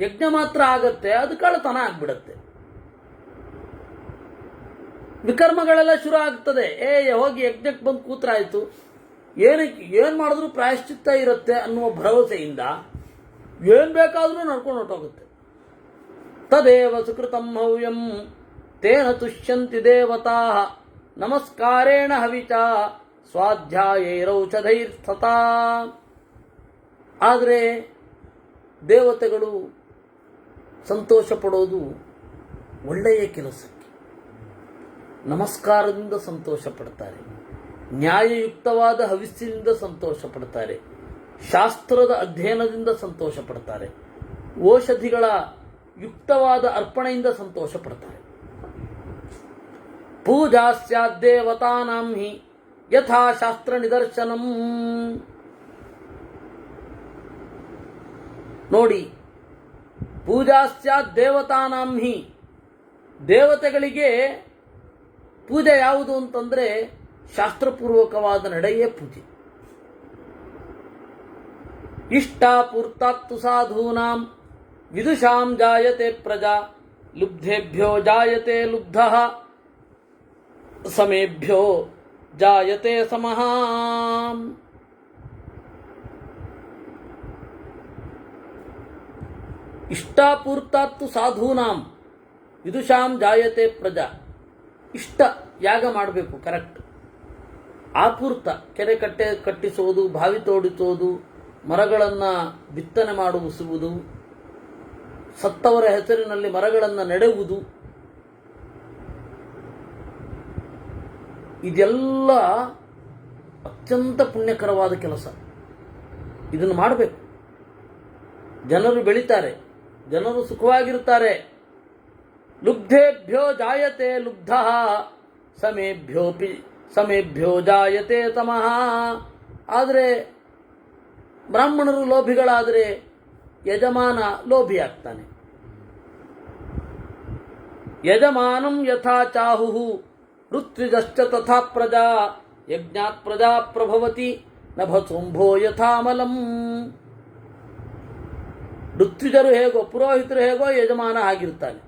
ಯಜ್ಞ ಮಾತ್ರ ಆಗತ್ತೆ, ಅದು ಕಳ್ಳತನ ಆಗ್ಬಿಡತ್ತೆ. ವಿಕರ್ಮಗಳೆಲ್ಲ ಶುರು ಆಗ್ತದೆ. ಹೋಗಿ ಯಜ್ಞಕ್ಕೆ ಬಂದು ಕೂತ್ರಾಯ್ತು, ಏನು ಮಾಡಿದ್ರು ಪ್ರಾಯಶ್ಚಿತ್ತ ಇರುತ್ತೆ ಅನ್ನುವ ಭರವಸೆಯಿಂದ ಏನ್ ಬೇಕಾದ್ರೂ ನಡ್ಕೊಂಡು ಹೊರಟೋಗುತ್ತೆ. ತದೇವ ಸುಕೃತಂ ಹವ್ಯಂ ತೇನ ತುಷ್ಯಂತಿ ದೇವತಾ ನಮಸ್ಕಾರೇಣ ಹವಿಚ ಸ್ವಾಧ್ಯಾಯೈರೌಷಧೈರ್ಥತಾ. ಆದರೆ ದೇವತೆಗಳು ಸಂತೋಷ ಪಡೋದು ಒಳ್ಳೆಯ ಕೆಲಸಕ್ಕೆ, ನಮಸ್ಕಾರದಿಂದ ಸಂತೋಷ ಪಡ್ತಾರೆ, ನ್ಯಾಯಯುಕ್ತವಾದ ಹವಿಸ್ಸಿನಿಂದ ಸಂತೋಷ ಪಡ್ತಾರೆ, ಶಾಸ್ತ್ರದ ಅಧ್ಯಯನದಿಂದ ಸಂತೋಷ ಪಡ್ತಾರೆ, ಔಷಧಿಗಳ ಯುಕ್ತವಾದ ಅರ್ಪಣೆಯಿಂದ ಸಂತೋಷ ಪಡ್ತಾರೆ. ಪೂಜಾ ಸ್ಯಾದ್ದೇವತಾನಾಂ ಹಿ ಯಥಾ ಶಾಸ್ತ್ರ ನಿದರ್ಶನಂ. ನೋಡಿ, ಪೂಜಾ ಸ್ಯಾದ್ದೇವತಾನಾಂ ಹಿ, ದೇವತೆಗಳಿಗೆ ಪೂಜೆ ಯಾವುದು ಅಂತಂದ್ರೆ ಶಾಸ್ತ್ರಪೂರ್ವಕವಾದ ನಡೆಯೇ ಪೂಜೆ. ಇಷ್ಟಾಪೂರ್ತಾತ್ತು ಸಾಧೂನಾಂ ವಿದುಷಾಂ ಜಾಯತೆ ಪ್ರಜಾ ಲುಬ್ಧೇಭ್ಯೋ ಜಾಯತೆ ಲುಬ್ಧಃ ಸಮೇಭ್ಯೋ ಜಾಯತೆ ಸಮಃ. ಇಷ್ಟಾಪೂರ್ತಾತ್ತು ಸಾಧೂನಾಂ ವಿದುಷಾಂ ಜಾಯತೆ ಪ್ರಜಾ. ಇಷ್ಟ ಯಾಗ ಮಾಡಬೇಕು, ಕರೆಕ್ಟ್. ಆಪೂರ್ತ ಕೆರೆ ಕಟ್ಟಿಸುವುದು, ಬಾವಿ ತೋಡಿಸುವುದು, ಮರಗಳನ್ನು ಬಿತ್ತನೆ ಮಾಡುವುದು, ಸತ್ತವರ ಹೆಸರಿನಲ್ಲಿ ಮರಗಳನ್ನು ನೆಡುವುದು, ಇದೆಲ್ಲ ಅತ್ಯಂತ ಪುಣ್ಯಕರವಾದ ಕೆಲಸ. ಇದನ್ನು ಮಾಡಬೇಕು. ಜನರು ಬೆಳೀತಾರೆ, ಜನರು ಸುಖವಾಗಿರ್ತಾರೆ. ಲುಬ್ಧೇಭ್ಯೋ ಜಾಯತೆ ಲುಬ್ಧ ಸಮೇಭ್ಯೋ ಜಾಯತೆ ತಮಃ. ಆದರೆ ಬ್ರಾಹ್ಮಣರು ಲೋಭಿಗಳಾದರೆ ಯಜಮಾನ ಲೋಭಿಯಾಗ್ತಾನೆ. ಯಜಮಾನಂ ಯಥಾ ಚಾಹುಹು ಋತ್ವಿಜಶ್ಚ ತಥಾ ಪ್ರಜಾ ಯಜ್ಞಾತ್ ಪ್ರಜಾ ಪ್ರಭವತಿ ನಭಸೋಂಭೋ ಯಥಾಮಲಂ. ಋತ್ವಿಜರು ಹೇಗೋ, ಪುರೋಹಿತರು ಹೇಗೋ, ಯಜಮಾನ ಆಗಿರ್ತಾನೆ.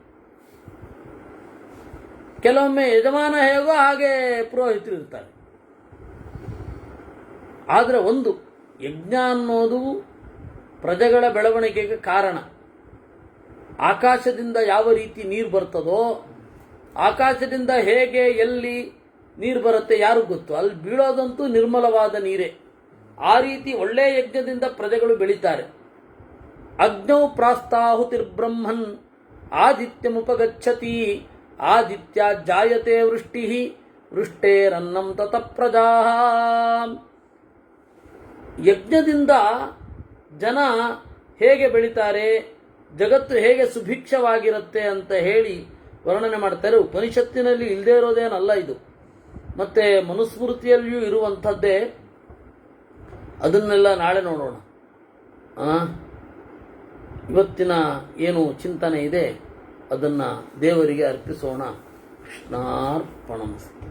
ಕೆಲವೊಮ್ಮೆ ಯಜಮಾನ ಹೇಗೋ ಹಾಗೆ ಪುರೋಹಿತರು ಇರ್ತಾರೆ. ಆದರೆ ಒಂದು ಯಜ್ಞ ಅನ್ನೋದು ಪ್ರಜೆಗಳ ಬೆಳವಣಿಗೆಗೆ ಕಾರಣ. ಆಕಾಶದಿಂದ ಯಾವ ರೀತಿ ನೀರು ಬರ್ತದೋ, ಆಕಾಶದಿಂದ ಹೇಗೆ ಎಲ್ಲಿ ನೀರು ಬರುತ್ತೆ ಯಾರಿಗೂ ಗೊತ್ತು. ಅಲ್ಲಿ ಬೀಳೋದಂತೂ ನಿರ್ಮಲವಾದ ನೀರೇ. ಆ ರೀತಿ ಒಳ್ಳೆಯ ಯಜ್ಞದಿಂದ ಪ್ರಜೆಗಳು ಬೆಳೀತಾರೆ. ಅಗ್ನೌ ಪ್ರಾಸ್ತಾಹುತಿರ್ಬ್ರಹ್ಮನ್ ಆದಿತ್ಯಮುಪಗಚ್ಚತಿ ಆದಿತ್ಯ ಜಾಯತೆ ವೃಷ್ಟಿ ವೃಷ್ಟೇರನ್ನಂ ತತಃ ಪ್ರಜಾ. ಯಜ್ಞದಿಂದ ಜನ ಹೇಗೆ ಬೆಳೀತಾರೆ, ಜಗತ್ತು ಹೇಗೆ ಸುಭಿಕ್ಷವಾಗಿರುತ್ತೆ ಅಂತ ಹೇಳಿ ವರ್ಣನೆ ಮಾಡ್ತಾರೆ. ಉಪನಿಷತ್ತಿನಲ್ಲಿ ಇಲ್ಲದೇ ಇರೋದೇನಲ್ಲ ಇದು, ಮತ್ತೆ ಮನುಸ್ಮೃತಿಯಲ್ಲಿಯೂ ಇರುವಂಥದ್ದೇ. ಅದನ್ನೆಲ್ಲ ನಾಳೆ ನೋಡೋಣ. ಇವತ್ತಿನ ಏನು ಚಿಂತನೆ ಇದೆ ಅದನ್ನು ದೇವರಿಗೆ ಅರ್ಪಿಸೋಣ. ಕೃಷ್ಣಾರ್ಪಣಮಸ್ತು.